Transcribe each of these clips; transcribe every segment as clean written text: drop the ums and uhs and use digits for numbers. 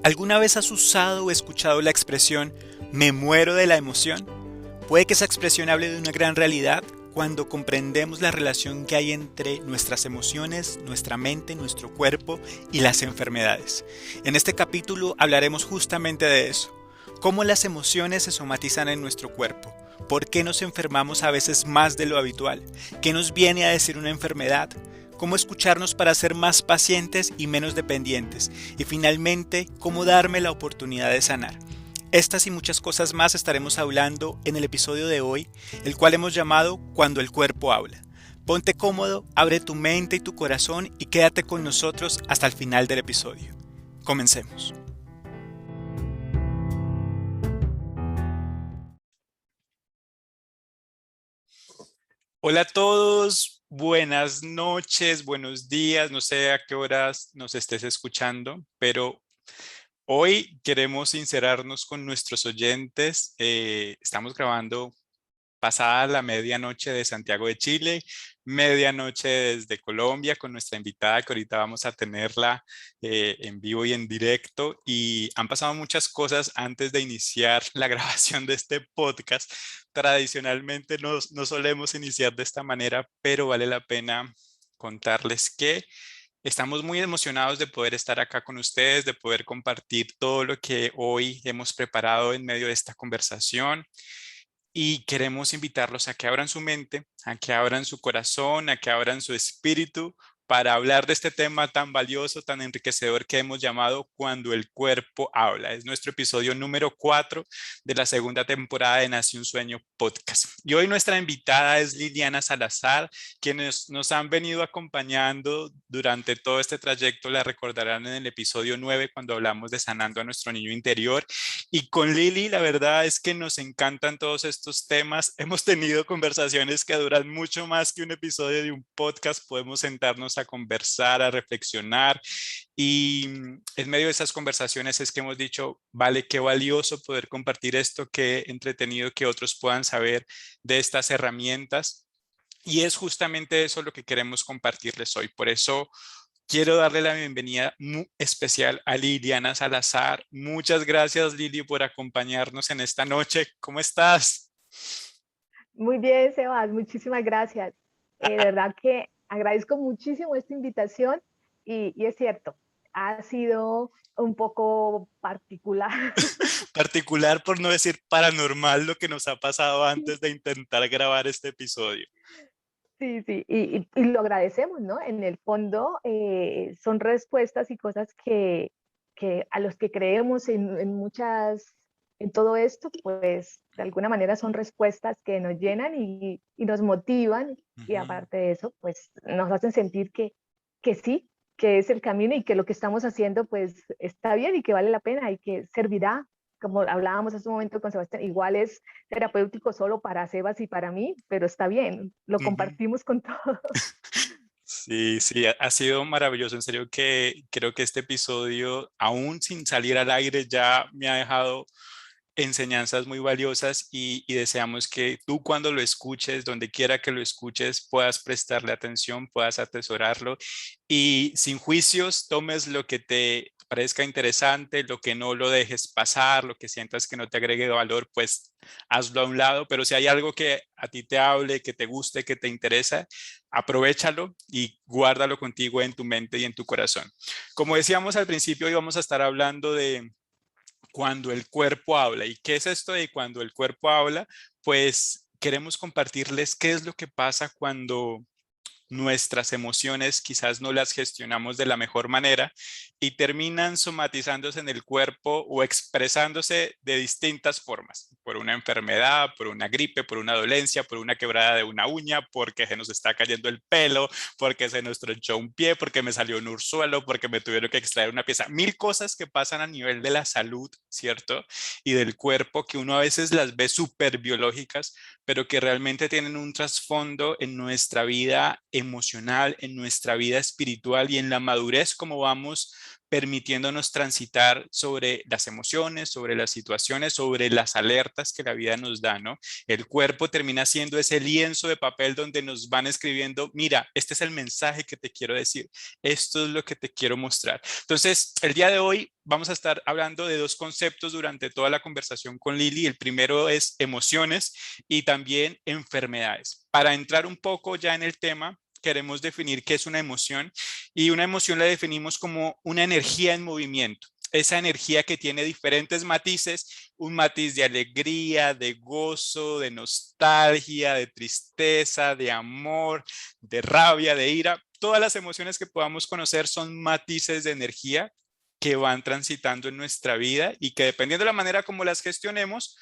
¿Alguna vez has usado o escuchado la expresión "me muero de la emoción"? Puede que esa expresión hable de una gran realidad cuando comprendemos la relación que hay entre nuestras emociones, nuestra mente, nuestro cuerpo y las enfermedades. En este capítulo hablaremos justamente de eso. Cómo las emociones se somatizan en nuestro cuerpo. ¿Por qué nos enfermamos a veces más de lo habitual? ¿Qué nos viene a decir una enfermedad? Cómo escucharnos para ser más pacientes y menos dependientes. Y finalmente, cómo darme la oportunidad de sanar. Estas y muchas cosas más estaremos hablando en el episodio de hoy, el cual hemos llamado Cuando el cuerpo habla. Ponte cómodo, abre tu mente y tu corazón y quédate con nosotros hasta el final del episodio. Comencemos. Hola a todos, buenas noches, buenos días, no sé a qué horas nos estés escuchando, pero hoy queremos sincerarnos con nuestros oyentes. Estamos grabando pasada la medianoche de Santiago de Chile, medianoche desde Colombia con nuestra invitada que ahorita vamos a tenerla en vivo y en directo. Y han pasado muchas cosas antes de iniciar la grabación de este podcast. Tradicionalmente no solemos iniciar de esta manera, pero vale la pena contarles que estamos muy emocionados de poder estar acá con ustedes, de poder compartir todo lo que hoy hemos preparado en medio de esta conversación. Y queremos invitarlos a que abran su mente, a que abran su corazón, a que abran su espíritu para hablar de este tema tan valioso, tan enriquecedor que hemos llamado Cuando el cuerpo habla. Es nuestro episodio número 4 de la segunda temporada de Nace un Sueño podcast. Y hoy nuestra invitada es Liliana Salazar, quienes nos han venido acompañando durante todo este trayecto. La recordarán en el episodio 9 cuando hablamos de sanando a nuestro niño interior. Y con Lili, la verdad es que nos encantan todos estos temas. Hemos tenido conversaciones que duran mucho más que un episodio de un podcast. Podemos sentarnos a conversar, a reflexionar. Y en medio de esas conversaciones es que hemos dicho, vale, qué valioso poder compartir esto, qué entretenido que otros puedan saber de estas herramientas. Y es justamente eso lo que queremos compartirles hoy. Por eso quiero darle la bienvenida muy especial a Liliana Salazar. Muchas gracias, Lili, por acompañarnos en esta noche. ¿Cómo estás? Muy bien, Sebas, muchísimas gracias. De verdad que agradezco muchísimo esta invitación y es cierto, ha sido un poco particular. Particular, por no decir paranormal, lo que nos ha pasado antes de intentar grabar este episodio. Sí, sí, y lo agradecemos, ¿no? En el fondo son respuestas y cosas que a los que creemos en muchas, en todo esto, pues de alguna manera son respuestas que nos llenan y nos motivan y Ujú. aparte de eso, pues nos hacen sentir que sí, que es el camino y que lo que estamos haciendo pues está bien y que vale la pena y que servirá, como hablábamos hace un momento con Sebastián, igual es terapéutico solo para Sebas y para mí, pero está bien, lo Ujú. compartimos con todos. Sí, sí, ha sido maravilloso. En serio que creo que este episodio, aún sin salir al aire, ya me ha dejado enseñanzas muy valiosas y deseamos que tú cuando lo escuches, donde quiera que lo escuches, puedas prestarle atención, puedas atesorarlo y sin juicios tomes lo que te parezca interesante, lo que no lo dejes pasar, lo que sientas que no te agregue valor, pues hazlo a un lado, pero si hay algo que a ti te hable, que te guste, que te interesa, aprovéchalo y guárdalo contigo en tu mente y en tu corazón. Como decíamos al principio, hoy vamos a estar hablando de cuando el cuerpo habla. ¿Y qué es esto de cuando el cuerpo habla? Pues queremos compartirles qué es lo que pasa cuando nuestras emociones quizás no las gestionamos de la mejor manera y terminan somatizándose en el cuerpo o expresándose de distintas formas, por una enfermedad, por una gripe, por una dolencia, por una quebrada de una uña, porque se nos está cayendo el pelo, porque se nos tronchó un pie, porque me salió un urzuelo, porque me tuvieron que extraer una pieza. Mil cosas que pasan a nivel de la salud, ¿cierto? Y del cuerpo que uno a veces las ve súper biológicas, pero que realmente tienen un trasfondo en nuestra vida emocional, en nuestra vida espiritual y en la madurez como vamos permitiéndonos transitar sobre las emociones, sobre las situaciones, sobre las alertas que la vida nos da, ¿no? El cuerpo termina siendo ese lienzo de papel donde nos van escribiendo, mira, este es el mensaje que te quiero decir, esto es lo que te quiero mostrar. Entonces, el día de hoy vamos a estar hablando de dos conceptos durante toda la conversación con Lili. El primero es emociones y también enfermedades. Para entrar un poco ya en el tema, queremos definir qué es una emoción y una emoción la definimos como una energía en movimiento. Esa energía que tiene diferentes matices, un matiz de alegría, de gozo, de nostalgia, de tristeza, de amor, de rabia, de ira. Todas las emociones que podamos conocer son matices de energía que van transitando en nuestra vida y que dependiendo de la manera como las gestionemos,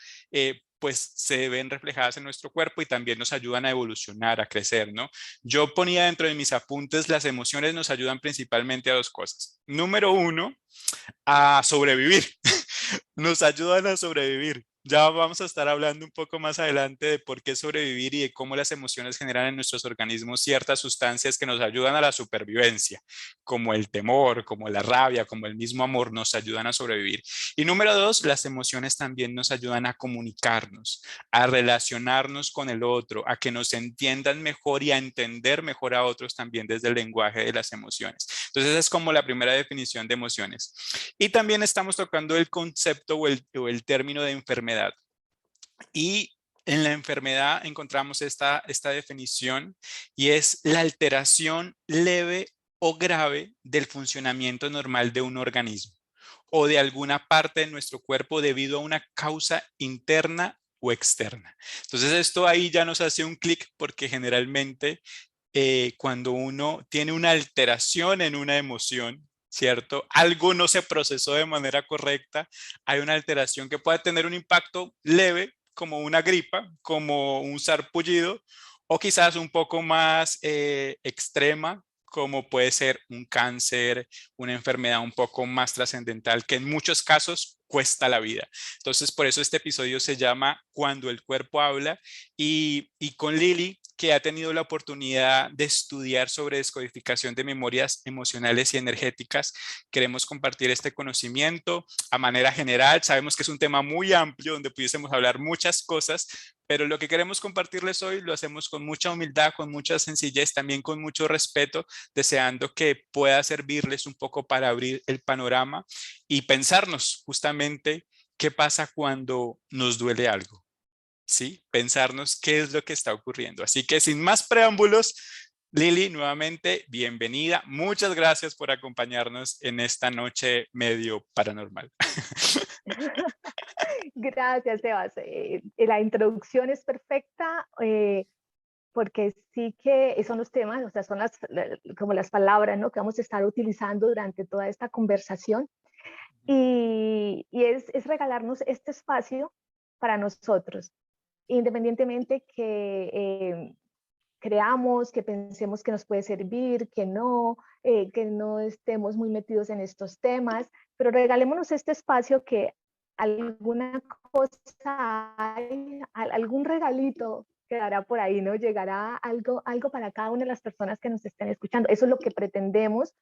pues se ven reflejadas en nuestro cuerpo y también nos ayudan a evolucionar, a crecer, ¿no? Yo ponía dentro de mis apuntes, las emociones nos ayudan principalmente a dos cosas. Número uno, a sobrevivir. Nos ayudan a sobrevivir. Ya vamos a estar hablando un poco más adelante de por qué sobrevivir y de cómo las emociones generan en nuestros organismos ciertas sustancias que nos ayudan a la supervivencia, como el temor, como la rabia, como el mismo amor, nos ayudan a sobrevivir. Y número dos, las emociones también nos ayudan a comunicarnos, a relacionarnos con el otro, a que nos entiendan mejor y a entender mejor a otros también desde el lenguaje de las emociones. Entonces, esa es como la primera definición de emociones. Y también estamos tocando el concepto o el término de enfermedad. Y en la enfermedad encontramos esta definición y es la alteración leve o grave del funcionamiento normal de un organismo o de alguna parte de nuestro cuerpo debido a una causa interna o externa. Entonces esto ahí ya nos hace un clic porque generalmente cuando uno tiene una alteración en una emoción, ¿cierto? Algo no se procesó de manera correcta, hay una alteración que puede tener un impacto leve, como una gripa, como un sarpullido, o quizás un poco más extrema, como puede ser un cáncer, una enfermedad un poco más trascendental, que en muchos casos cuesta la vida. Entonces, por eso este episodio se llama Cuando el cuerpo habla y con Lili, que ha tenido la oportunidad de estudiar sobre descodificación de memorias emocionales y energéticas, queremos compartir este conocimiento a manera general. Sabemos que es un tema muy amplio donde pudiésemos hablar muchas cosas, pero lo que queremos compartirles hoy lo hacemos con mucha humildad, con mucha sencillez, también con mucho respeto, deseando que pueda servirles un poco para abrir el panorama y pensarnos justamente qué pasa cuando nos duele algo. ¿Sí? Pensarnos qué es lo que está ocurriendo. Así que sin más preámbulos, Lili, nuevamente, bienvenida. Muchas gracias por acompañarnos en esta noche medio paranormal. Gracias, Sebas. La introducción es perfecta porque sí que son los temas, o sea, son como las palabras, ¿no?, que vamos a estar utilizando durante toda esta conversación. Y es regalarnos este espacio para nosotros, independientemente que creamos, que pensemos que nos puede servir, que no estemos muy metidos en estos temas, pero regalémonos este espacio que alguna cosa hay, algún regalito quedará por ahí, ¿no? Llegará algo para cada una de las personas que nos estén escuchando. Eso es lo que pretendemos,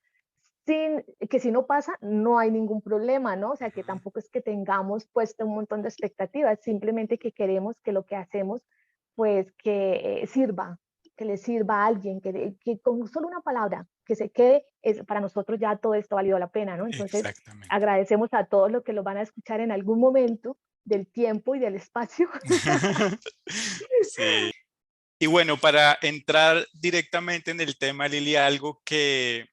que si no pasa, no hay ningún problema, ¿no? O sea, que tampoco es que tengamos puesto un montón de expectativas, simplemente que queremos que lo que hacemos, pues, que sirva, que le sirva a alguien, que con solo una palabra que se quede, para nosotros ya todo esto valió la pena, ¿no? Entonces, Exactamente. agradecemos a todos los que lo van a escuchar en algún momento del tiempo y del espacio. Sí. Y bueno, para entrar directamente en el tema, Lili, algo que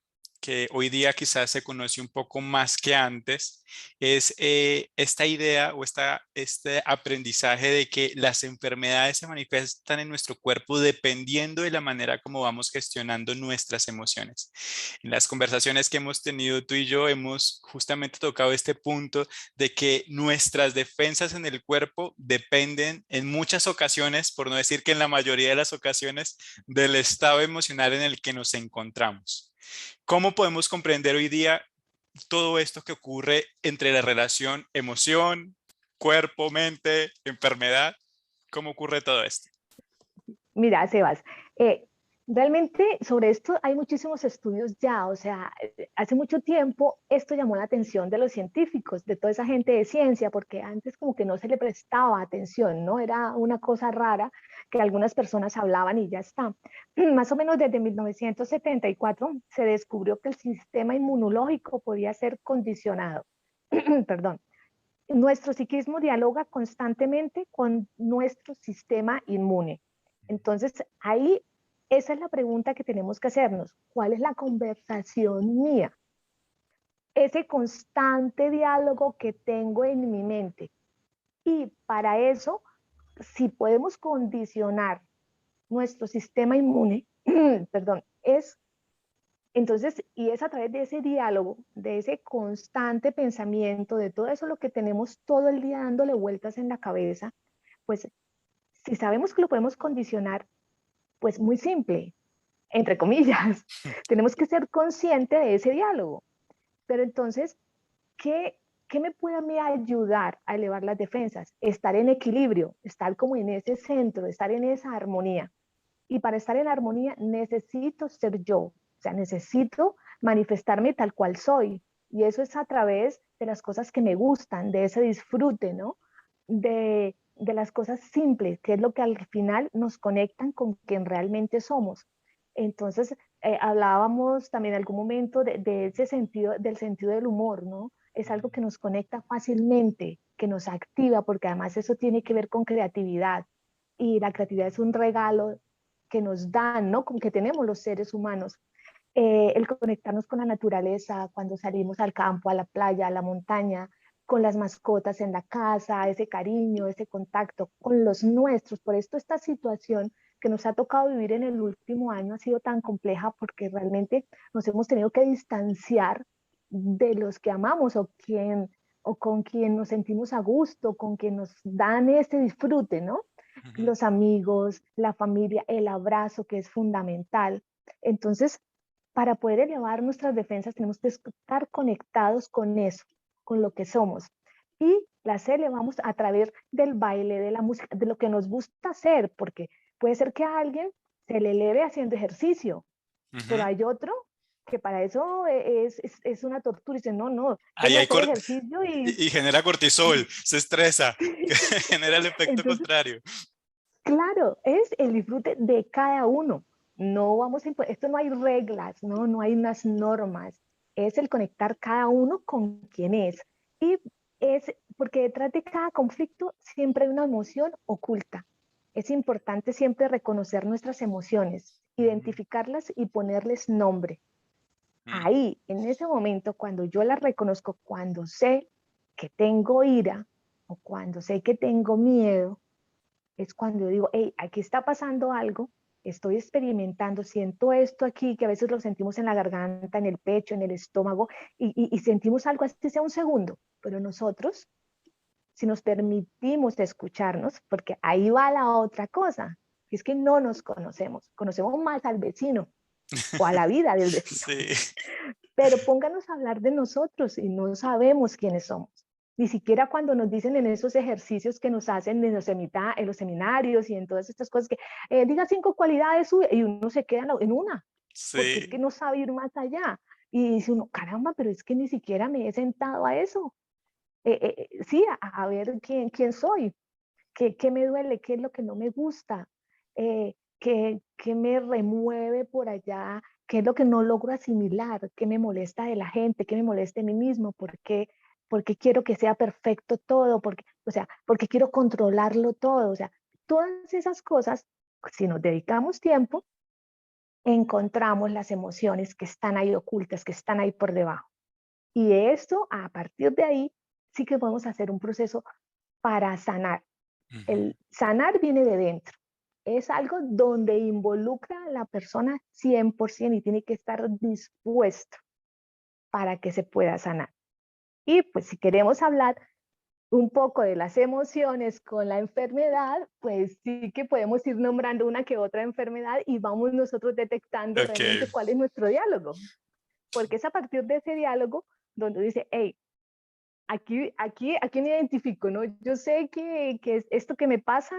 hoy día quizás se conoce un poco más que antes, es esta idea o este aprendizaje de que las enfermedades se manifiestan en nuestro cuerpo dependiendo de la manera como vamos gestionando nuestras emociones. En las conversaciones que hemos tenido tú y yo hemos justamente tocado este punto de que nuestras defensas en el cuerpo dependen en muchas ocasiones, por no decir que en la mayoría de las ocasiones, del estado emocional en el que nos encontramos. ¿Cómo podemos comprender hoy día todo esto que ocurre entre la relación emoción, cuerpo, mente, enfermedad? ¿Cómo ocurre todo esto? Mira, Sebas, Realmente sobre esto hay muchísimos estudios ya, o sea, hace mucho tiempo esto llamó la atención de los científicos, de toda esa gente de ciencia, porque antes como que no se le prestaba atención, ¿no? Era una cosa rara que algunas personas hablaban y ya está. Más o menos desde 1974 se descubrió que el sistema inmunológico podía ser condicionado. Perdón. Nuestro psiquismo dialoga constantemente con nuestro sistema inmune. Entonces, ahí esa es la pregunta que tenemos que hacernos. ¿Cuál es la conversación mía? Ese constante diálogo que tengo en mi mente. Y para eso, si podemos condicionar nuestro sistema inmune, perdón, es entonces, y es a través de ese diálogo, de ese constante pensamiento, de todo eso lo que tenemos todo el día dándole vueltas en la cabeza, pues si sabemos que lo podemos condicionar, pues muy simple, entre comillas, tenemos que ser consciente de ese diálogo. Pero entonces, ¿qué, ¿qué me puede a mí ayudar a elevar las defensas? Estar en equilibrio, estar como en ese centro, estar en esa armonía. Y para estar en armonía necesito ser yo, o sea, necesito manifestarme tal cual soy. Y eso es a través de las cosas que me gustan, de ese disfrute, ¿no? De las cosas simples, que es lo que al final nos conectan con quien realmente somos. Entonces, hablábamos también en algún momento de ese sentido, del sentido del humor, ¿no? Es algo que nos conecta fácilmente, que nos activa, porque además eso tiene que ver con creatividad. Y la creatividad es un regalo que nos dan, ¿no? Como que tenemos los seres humanos. El conectarnos con la naturaleza, cuando salimos al campo, a la playa, a la montaña, con las mascotas en la casa, ese cariño, ese contacto con los nuestros. Por esto esta situación que nos ha tocado vivir en el último año ha sido tan compleja porque realmente nos hemos tenido que distanciar de los que amamos o con quien nos sentimos a gusto, con quien nos dan ese disfrute, ¿no? Ujú. Los amigos, la familia, el abrazo que es fundamental. Entonces, para poder elevar nuestras defensas tenemos que estar conectados con eso, con lo que somos. Y las elevamos a través del baile, de la música, de lo que nos gusta hacer, porque puede ser que a alguien se le eleve haciendo ejercicio, pero Ujú. hay otro que para eso es una tortura y dice, no, no, Ahí deje de hay hacer ejercicio y... y genera cortisol, se estresa, genera el efecto Entonces, contrario. claro, es el disfrute de cada uno. No vamos a esto no hay reglas, ¿no? No hay unas normas. Es el conectar cada uno con quien es. Y es porque detrás de cada conflicto siempre hay una emoción oculta. Es importante siempre reconocer nuestras emociones, Ujú. identificarlas y ponerles nombre. Mm. Ahí, en ese momento, cuando yo las reconozco, cuando sé que tengo ira o cuando sé que tengo miedo, es cuando digo, hey, aquí está pasando algo, estoy experimentando, siento esto aquí, que a veces lo sentimos en la garganta, en el pecho, en el estómago, y sentimos algo así sea un segundo, pero nosotros, si nos permitimos escucharnos, porque ahí va la otra cosa, es que no nos conocemos, conocemos más al vecino o a la vida del vecino, Sí. pero pónganos a hablar de nosotros y no sabemos quiénes somos. Ni siquiera cuando nos dicen en esos ejercicios que nos hacen en los seminarios y en todas estas cosas que diga 5 cualidades y uno se queda en una, porque es que Sí. no sabe ir más allá. Y dice uno, caramba, pero es que ni siquiera me he sentado a eso. Sí, a ver quién soy, qué me duele, qué es lo que no me gusta, qué me remueve por allá, qué es lo que no logro asimilar, qué me molesta de la gente, qué me molesta de mí mismo, porque quiero que sea perfecto todo, o sea, porque quiero controlarlo todo, o sea, todas esas cosas, si nos dedicamos tiempo, encontramos las emociones que están ahí ocultas, que están ahí por debajo. Y esto, a partir de ahí, sí que podemos hacer un proceso para sanar. Ujú. El sanar viene de dentro. Es algo donde involucra a la persona 100% y tiene que estar dispuesto para que se pueda sanar. Y pues si queremos hablar un poco de las emociones con la enfermedad, pues sí que podemos ir nombrando una que otra enfermedad y vamos nosotros detectando Ok. realmente cuál es nuestro diálogo. Porque es a partir de ese diálogo donde dice, hey, aquí me identifico, ¿no? Yo sé que esto que me pasa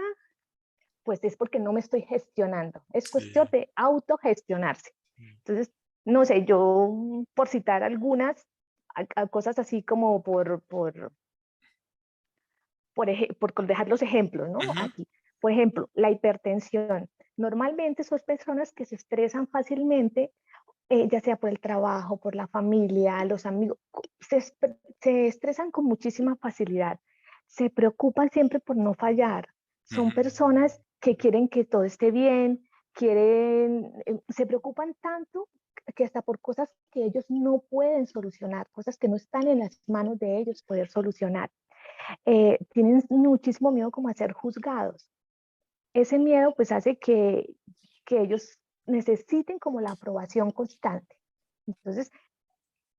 pues es porque no me estoy gestionando. Es cuestión Sí. de autogestionarse. Mm. Entonces, no sé, yo por citar algunas a cosas así como por dejar los ejemplos, ¿no? Ujú, Aquí. Por ejemplo, la hipertensión. Normalmente son personas que se estresan fácilmente, ya sea por el trabajo, por la familia, los amigos, se estresan con muchísima facilidad, se preocupan siempre por no fallar, son ujú. personas que quieren que todo esté bien, se preocupan tanto que hasta por cosas que ellos no pueden solucionar, cosas que no están en las manos de ellos poder solucionar. Tienen muchísimo miedo como a ser juzgados. Ese miedo pues hace que ellos necesiten como la aprobación constante. Entonces,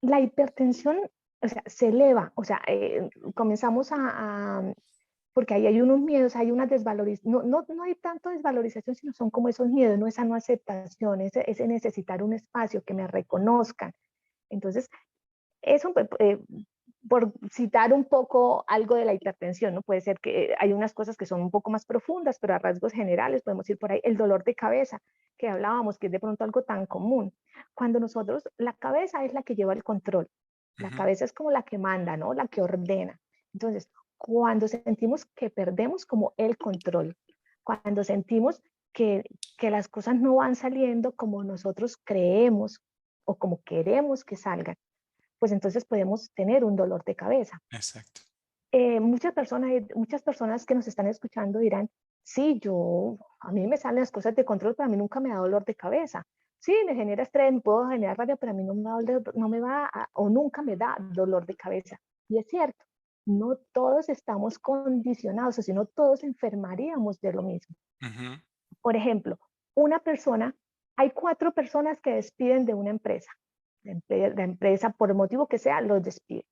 la hipertensión, o sea, se eleva, o sea, comenzamos porque ahí hay unos miedos, hay una desvalorización, no hay tanto desvalorización, sino son como esos miedos, ¿no? Esa no aceptación, ese necesitar un espacio, que me reconozcan. Entonces, eso, por citar un poco algo de la hipertensión, ¿no? Puede ser que hay unas cosas que son un poco más profundas, pero a rasgos generales podemos ir por ahí. El dolor de cabeza, que hablábamos, que es de pronto algo tan común. Cuando nosotros, la cabeza es la que lleva el control. La Ujú. cabeza es como la que manda, ¿no? La que ordena. Entonces, cuando sentimos que perdemos como el control, cuando sentimos que las cosas no van saliendo como nosotros creemos o como queremos que salgan, pues entonces podemos tener un dolor de cabeza. Exacto. Muchas personas que nos están escuchando dirán, sí, a mí me salen las cosas de control, pero a mí nunca me da dolor de cabeza. Sí, me genera estrés, me puedo generar rabia, pero a mí no me va o nunca me da dolor de cabeza. Y es cierto, no todos estamos condicionados, o si no todos enfermaríamos de lo mismo. Ujú. Por ejemplo, hay 4 personas que despiden de una empresa. La empresa, por el motivo que sea, los despide.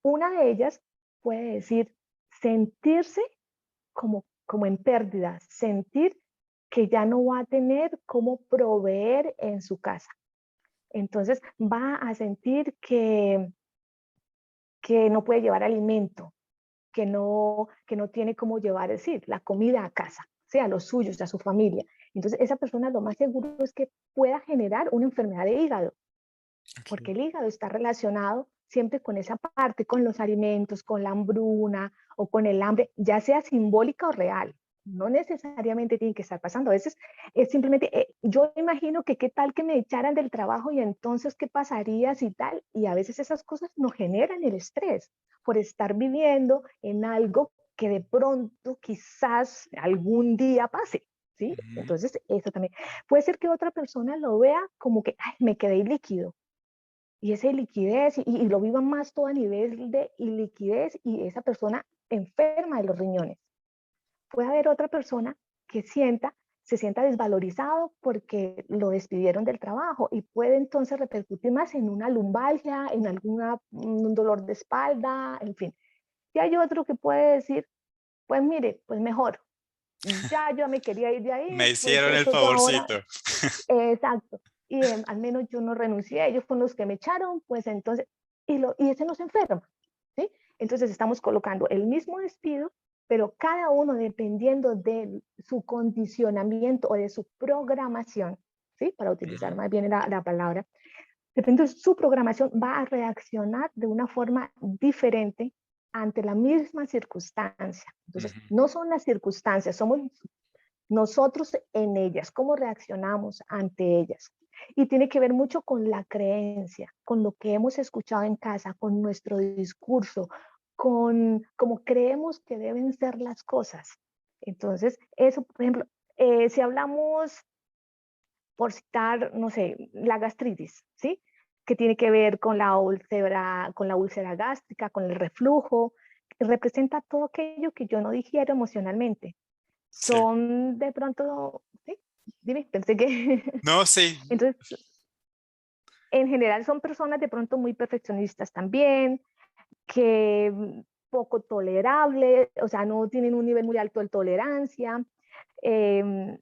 Una de ellas puede decir sentirse como en pérdida, sentir que ya no va a tener cómo proveer en su casa. Entonces va a sentir que no puede llevar alimento, que no tiene cómo llevar, es decir, la comida a casa, sea a los suyos, a su familia. Entonces esa persona lo más seguro es que pueda generar una enfermedad de hígado, Ok. porque el hígado está relacionado siempre con esa parte, con los alimentos, con la hambruna o con el hambre, ya sea simbólica o real. No necesariamente tiene que estar pasando. A veces es simplemente, yo imagino que qué tal que me echaran del trabajo y entonces qué pasaría si tal. Y a veces esas cosas nos generan el estrés por estar viviendo en algo que de pronto quizás algún día pase. ¿Sí? Ujú. Entonces, eso también. Puede ser que otra persona lo vea como que, ay, me quedé líquido, y esa liquidez, y lo vivan más todo a nivel de liquidez, y esa persona enferma de los riñones. Puede haber otra persona que se sienta desvalorizado porque lo despidieron del trabajo y puede entonces repercutir más en una lumbalgia, en un dolor de espalda, en fin. Y hay otro que puede decir, pues mire, pues mejor, ya yo me quería ir de ahí, Me pues hicieron el eso yo ahora, favorcito. exacto. Y al menos yo no renuncié, ellos fueron los que me echaron, pues entonces, y ese no se enferma, ¿sí? Entonces estamos colocando el mismo despido, pero cada uno dependiendo de su condicionamiento o de su programación, ¿sí? Para utilizar Ujú, más bien la palabra, depende de su programación, va a reaccionar de una forma diferente ante la misma circunstancia. Entonces, ujú. no son las circunstancias, somos nosotros en ellas, cómo reaccionamos ante ellas. Y tiene que ver mucho con la creencia, con lo que hemos escuchado en casa, con nuestro discurso, con cómo creemos que deben ser las cosas. Entonces, eso, por ejemplo, si hablamos, por citar, no sé, la gastritis, ¿sí? Que tiene que ver con la úlcera gástrica, con el reflujo, representa todo aquello que yo no digiero emocionalmente, Sí. son de pronto, sí, dime, pensé que, No, sí. entonces, en general son personas de pronto muy perfeccionistas también, que poco tolerables, o sea, no tienen un nivel muy alto de tolerancia, eh,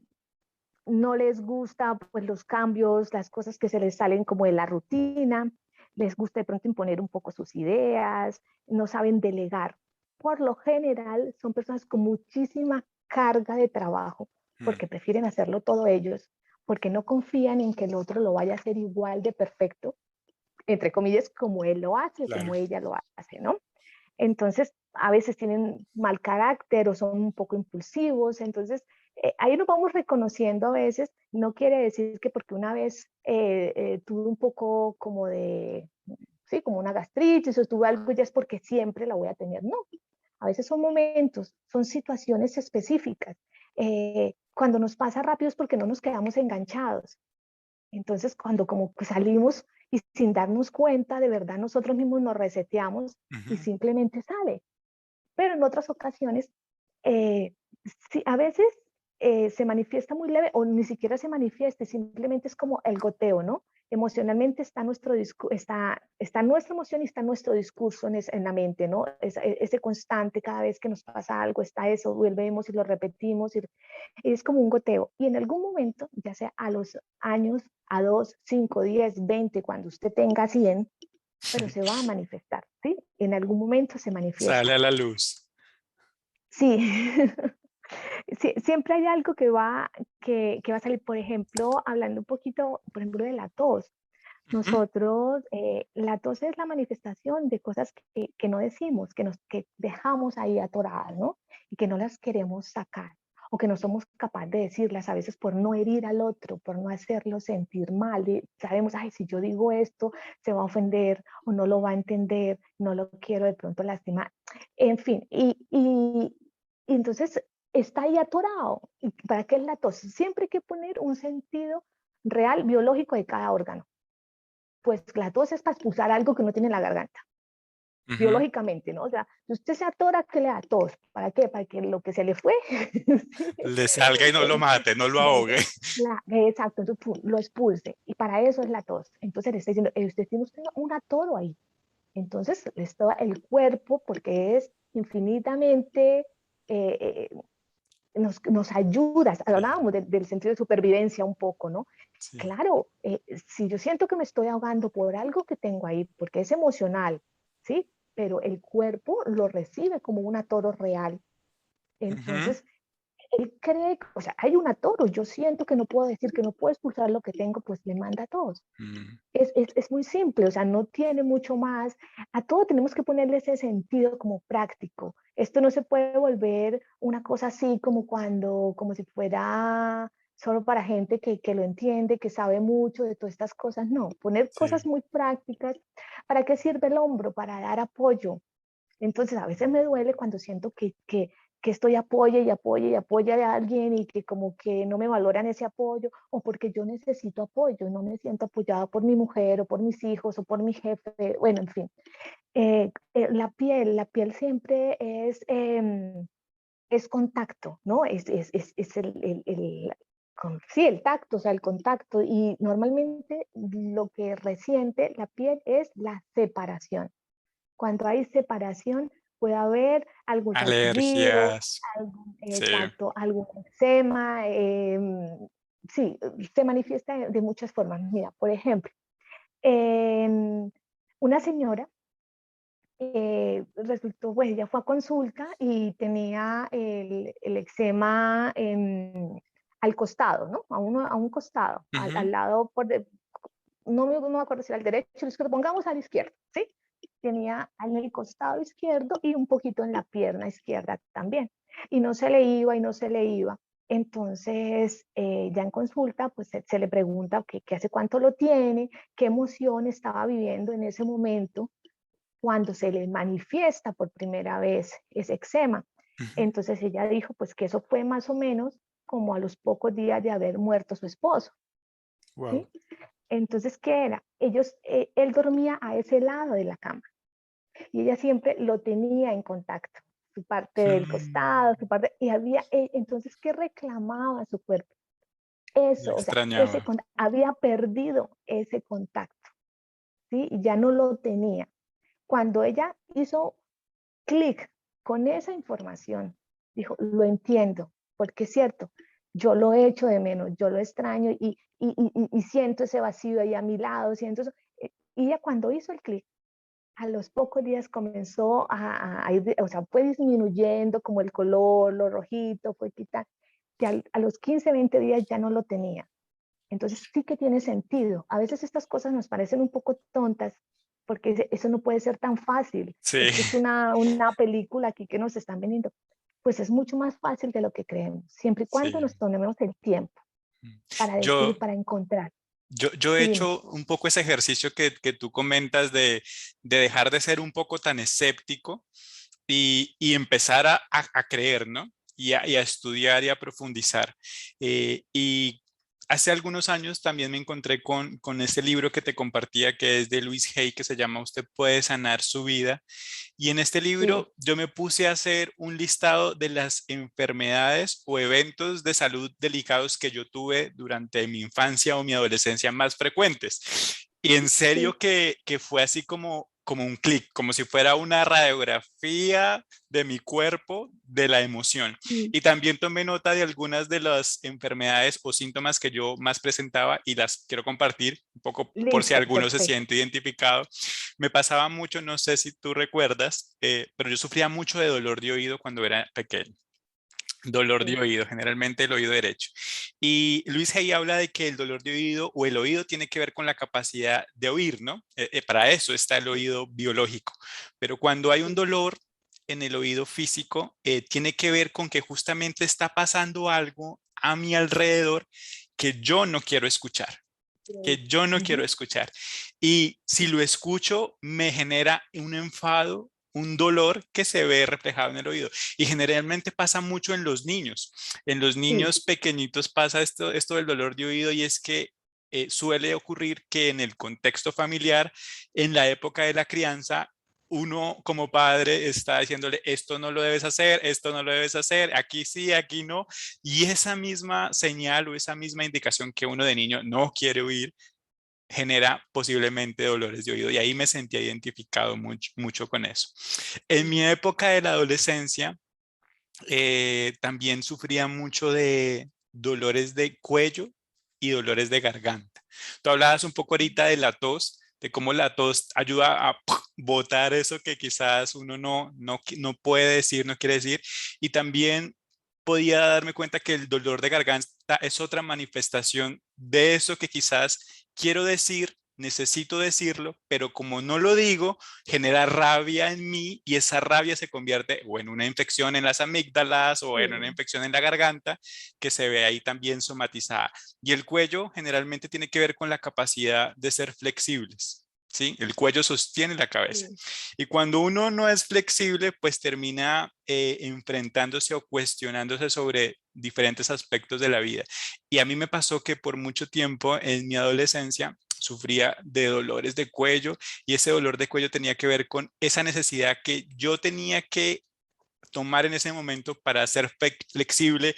no les gusta pues los cambios, las cosas que se les salen como de la rutina, les gusta de pronto imponer un poco sus ideas, no saben delegar. Por lo general son personas con muchísima carga de trabajo mm, porque prefieren hacerlo todo ellos, porque no confían en que el otro lo vaya a hacer igual de perfecto, entre comillas, como él lo hace o claro. como ella lo hace, ¿no? Entonces, a veces tienen mal carácter o son un poco impulsivos, entonces ahí nos vamos reconociendo a veces, no quiere decir que porque una vez tuve un poco como de, sí, como una gastritis o tuve algo ya es porque siempre la voy a tener, no, a veces son momentos, son situaciones específicas. Cuando nos pasa rápido es porque no nos quedamos enganchados. Entonces, cuando como que salimos y sin darnos cuenta, de verdad nosotros mismos nos reseteamos y Ujú. simplemente sale. Pero en otras ocasiones, eh, sí, a veces se manifiesta muy leve o ni siquiera se manifiesta, simplemente es como el goteo, ¿no? Emocionalmente está está nuestra emoción y está nuestro discurso en la mente, ¿no? Ese constante, cada vez que nos pasa algo, está eso, volvemos y lo repetimos, y es como un goteo. Y en algún momento, ya sea a los años, a 2, 5, 10, 20, cuando usted tenga 100, pero se va a manifestar, ¿sí? En algún momento se Sale manifiesta. a la luz. Sí, sí, siempre hay algo que va a salir, por ejemplo, hablando un poquito, por ejemplo, de la tos. Ujú. Nosotros, la tos es la manifestación de cosas que no decimos, que dejamos ahí atoradas, ¿no? Y que no las queremos sacar o que no somos capaces de decirlas a veces por no herir al otro, por no hacerlo sentir mal. Y sabemos, ay, si yo digo esto, se va a ofender o no lo va a entender, no lo quiero de pronto lastimar. En fin, y entonces está ahí atorado. ¿Y para qué es la tos? Siempre hay que poner un sentido real, biológico de cada órgano. Pues la tos es para expulsar algo que no tiene en la garganta, Ujú. biológicamente, ¿no? O sea, si usted se atora, ¿qué le da tos? ¿Para qué? Para que lo que se le fue, ¿sí? Le salga y no lo Eh, mate, no lo ahogue. exacto, entonces lo expulse. Y para eso es la tos. Entonces le está diciendo, usted tiene usted un atoro ahí. Entonces, esto, el cuerpo, porque es infinitamente eh, nos ayuda, Sí, hablábamos del sentido de supervivencia un poco, ¿no? sí. Claro, si yo siento que me estoy ahogando por algo que tengo ahí, porque es emocional, ¿sí? Pero el cuerpo lo recibe como un atoro real. Ujú. Entonces, él cree, o sea, hay un atoro, yo siento que no puedo decir que no puedo expulsar lo que tengo, pues le manda a todos. Mm, Es muy simple, o sea, no tiene mucho más. A todo tenemos que ponerle ese sentido como práctico. Esto no se puede volver una cosa así como cuando, como si fuera solo para gente que lo entiende, que sabe mucho de todas estas cosas. No, poner cosas sí. muy prácticas. ¿Para qué sirve el hombro? Para dar apoyo. Entonces, a veces me duele cuando siento que estoy apoya y apoya y apoya a alguien y que como que no me valoran ese apoyo o porque yo necesito apoyo, no me siento apoyada por mi mujer o por mis hijos o por mi jefe, bueno, en fin. La piel siempre es contacto, ¿no? Es sí, el tacto, o sea, el contacto. Y normalmente lo que resiente la piel es la separación. Cuando hay separación, puede haber algún salpullido, Alergias. Sí. exacto, algún eczema. Sí, se manifiesta de muchas formas. Mira, por ejemplo, una señora resultó, bueno, ella fue a consulta y tenía el eczema al costado, ¿no? A un costado, Ujú. lado, no me acuerdo si era al derecho o al izquierdo, pongamos al izquierdo, ¿sí? Tenía en el costado izquierdo y un poquito en la pierna izquierda también. Y no se le iba y no se le iba. Entonces, ya en consulta, pues se le pregunta que hace cuánto lo tiene, qué emoción estaba viviendo en ese momento cuando se le manifiesta por primera vez ese eczema. Ujú. Entonces ella dijo pues que eso fue más o menos como a los pocos días de haber muerto su esposo, Wow. ¿sí? Entonces, ¿qué era? Él dormía a ese lado de la cama y ella siempre lo tenía en contacto, su parte del costado, Mm, su parte, y entonces, ¿qué reclamaba su cuerpo? lo Eso, o sea, extrañaba. había perdido ese contacto, ¿sí? Y ya no lo tenía. Cuando ella hizo clic con esa información, dijo, lo entiendo, porque es cierto, yo lo he hecho de menos, yo lo extraño y siento ese vacío ahí a mi lado, siento eso. Y ella cuando hizo el clic, a los pocos días comenzó a ir, o sea, fue disminuyendo como el color, lo rojito, fue quitando. que a los 15, 20 días ya no lo tenía. Entonces sí que tiene sentido. A veces estas cosas nos parecen un poco tontas porque eso no puede ser tan fácil. Sí, Esto es una película aquí que nos están vendiendo. Pues es mucho más fácil de lo que creemos, siempre y cuando sí. nos tomemos el tiempo para Yo, decir, para encontrar. yo he Sí, dime. hecho un poco ese ejercicio que tú comentas de dejar de ser un poco tan escéptico y empezar a creer, ¿no? Y a estudiar y a profundizar. Y hace algunos años también me encontré con ese libro que te compartía, que es de Luis Hay, que se llama Usted puede sanar su vida. Y en este Sí, libro yo me puse a hacer un listado de las enfermedades o eventos de salud delicados que yo tuve durante mi infancia o mi adolescencia más frecuentes. Y en sí, serio que fue así como un clic, como si fuera una radiografía de mi cuerpo, de la emoción. sí. Y también tomé nota de algunas de las enfermedades o síntomas que yo más presentaba y las quiero compartir un poco por si Listo, alguno se perfecto. siente identificado. Me pasaba mucho, no sé si tú recuerdas, pero yo sufría mucho de dolor de oído cuando era pequeño. Dolor de Sí, oído, generalmente el oído derecho. Y Luis Hay habla de que el dolor de oído o el oído tiene que ver con la capacidad de oír, ¿no? Para eso está el sí, oído biológico. Pero cuando hay un sí. dolor en el oído físico, tiene que ver con que justamente está pasando algo a mi alrededor que yo no quiero escuchar, que yo no quiero Ujú, escuchar. Y si lo escucho, me genera un enfado, un dolor que se ve reflejado en el oído. Y generalmente pasa mucho en los niños. En los sí, niños pequeñitos pasa esto del dolor de oído y es que suele ocurrir que en el contexto familiar, en la época de la crianza, uno como padre está diciéndole, esto no lo debes hacer, esto no lo debes hacer, aquí sí, aquí no. Y esa misma señal o esa misma indicación que uno de niño no quiere oír, genera posiblemente dolores de oído. Y ahí me sentía identificado mucho con eso. En mi época de la adolescencia, también sufría mucho de dolores de cuello y dolores de garganta. Tú hablabas un poco ahorita de la tos, de cómo la tos ayuda a botar eso que quizás uno no puede decir, no quiere decir. Y también podía darme cuenta que el dolor de garganta es otra manifestación de eso que quizás quiero decir, necesito decirlo, pero como no lo digo, genera rabia en mí y esa rabia se convierte o en una infección en las amígdalas o en una sí, infección en la garganta que se ve ahí también somatizada. Y el cuello generalmente tiene que ver con la capacidad de ser flexibles. ¿Sí? El cuello sostiene la cabeza. sí. Y cuando uno no es flexible, pues termina enfrentándose o cuestionándose sobre diferentes aspectos de la vida. Y a mí me pasó que por mucho tiempo en mi adolescencia sufría de dolores de cuello y ese dolor de cuello tenía que ver con esa necesidad que yo tenía que tomar en ese momento para ser flexible,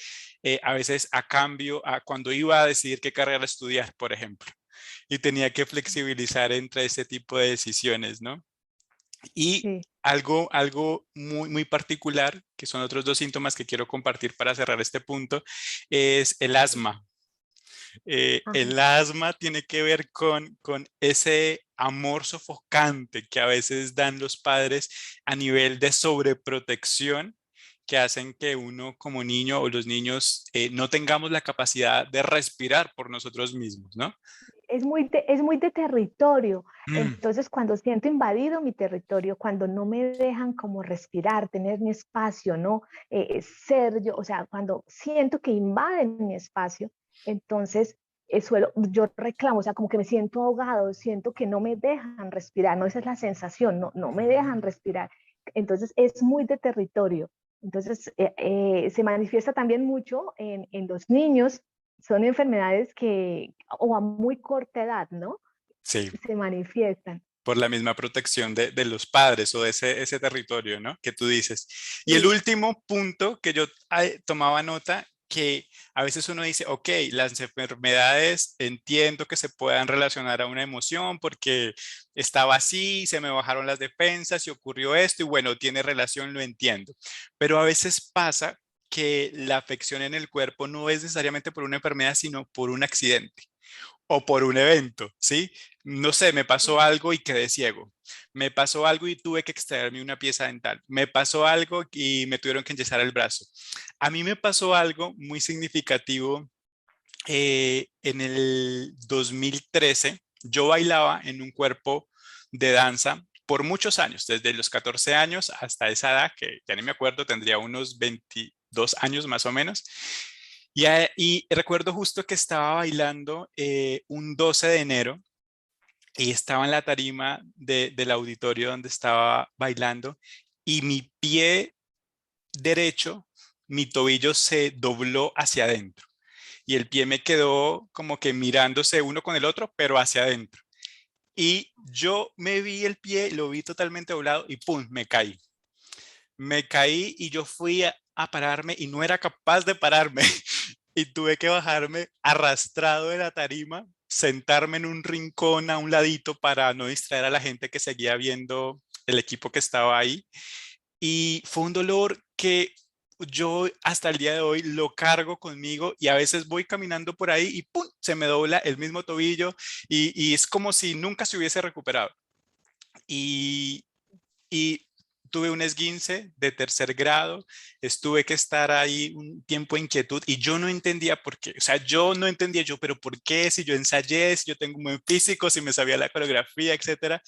a veces a cambio, a cuando iba a decidir qué carrera estudiar, por ejemplo, y tenía que flexibilizar entre ese tipo de decisiones, ¿no? Y Sí. algo muy particular, que son otros dos síntomas que quiero compartir para cerrar este punto, es el asma. Ajá. El asma tiene que ver con ese amor sofocante que a veces dan los padres a nivel de sobreprotección que hacen que uno como niño o los niños no tengamos la capacidad de respirar por nosotros mismos, ¿no? Es muy de territorio. Mm, Entonces, cuando siento invadido mi territorio, cuando no me dejan como respirar, tener mi espacio, ¿no? Ser yo, o sea, cuando siento que invaden mi espacio, entonces yo reclamo, o sea, como que me siento ahogado, siento que no me dejan respirar, no, esa es la sensación, no, no me dejan respirar. Entonces, es muy de territorio. Entonces, se manifiesta también mucho en los niños. Son enfermedades que, o a muy corta edad, ¿no? sí, Se manifiestan. por la misma protección de los padres o de ese territorio, ¿no? Que tú dices. Y el Sí, último punto que yo tomaba nota, que a veces uno dice, ok, las enfermedades entiendo que se puedan relacionar a una emoción porque estaba así, se me bajaron las defensas y ocurrió esto y bueno, tiene relación, lo entiendo. Pero a veces pasa que la afección en el cuerpo no es necesariamente por una enfermedad, sino por un accidente o por un evento, ¿sí? No sé, me pasó algo y quedé ciego. Me pasó algo y tuve que extraerme una pieza dental. Me pasó algo y me tuvieron que enyesar el brazo. A mí me pasó algo muy significativo en el 2013. Yo bailaba en un cuerpo de danza por muchos años, desde los 14 años hasta esa edad, que ya ni me acuerdo, tendría unos 22 años más o menos. Y recuerdo justo que estaba bailando un 12 de enero y estaba en la tarima del auditorio donde estaba bailando y mi pie derecho, mi tobillo se dobló hacia adentro y el pie me quedó como que mirándose uno con el otro, pero hacia adentro. Y yo me vi el pie, lo vi totalmente doblado y ¡pum! Me caí. Me caí y yo fui a pararme y no era capaz de pararme. Y tuve que bajarme arrastrado de la tarima, sentarme en un rincón a un ladito para no distraer a la gente que seguía viendo el equipo que estaba ahí. Y fue un dolor que yo hasta el día de hoy lo cargo conmigo y a veces voy caminando por ahí y ¡pum! Se me dobla el mismo tobillo y es como si nunca se hubiese recuperado. Y, y tuve un esguince de tercer grado, estuve que estar ahí un tiempo en quietud y yo no entendía por qué, o sea, yo no entendía yo, pero ¿por qué? Si yo ensayé, si yo tengo un buen físico, si me sabía la coreografía, etcétera.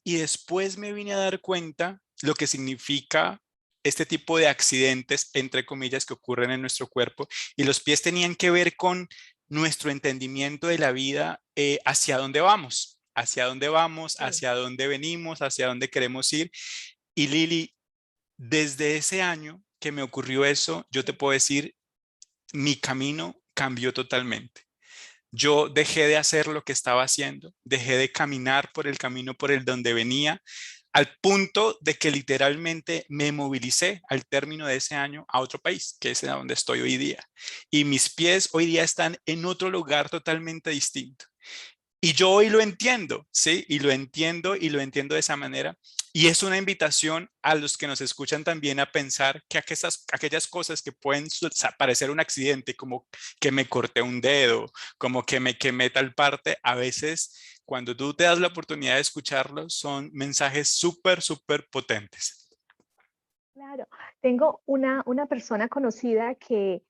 Y después me vine a dar cuenta lo que significa este tipo de accidentes, entre comillas, que ocurren en nuestro cuerpo. Y los pies tenían que ver con nuestro entendimiento de la vida, hacia dónde vamos, Sí. hacia dónde venimos, hacia dónde queremos ir. Y Lili, desde ese año que me ocurrió eso, yo te Sí. puedo decir, mi camino cambió totalmente. Yo dejé de hacer lo que estaba haciendo, dejé de caminar por el camino por el donde venía, al punto de que literalmente me movilicé al término de ese año a otro país, que es a donde estoy hoy día. Y mis pies hoy día están en otro lugar totalmente distinto. Y yo hoy lo entiendo, ¿sí? Y lo entiendo de esa manera. Y es una invitación a los que nos escuchan también a pensar que aquellas cosas que pueden parecer un accidente, como que me corté un dedo, como que me quemé tal parte, a veces cuando tú te das la oportunidad de escucharlos, son mensajes súper, súper potentes. Claro, tengo una persona conocida que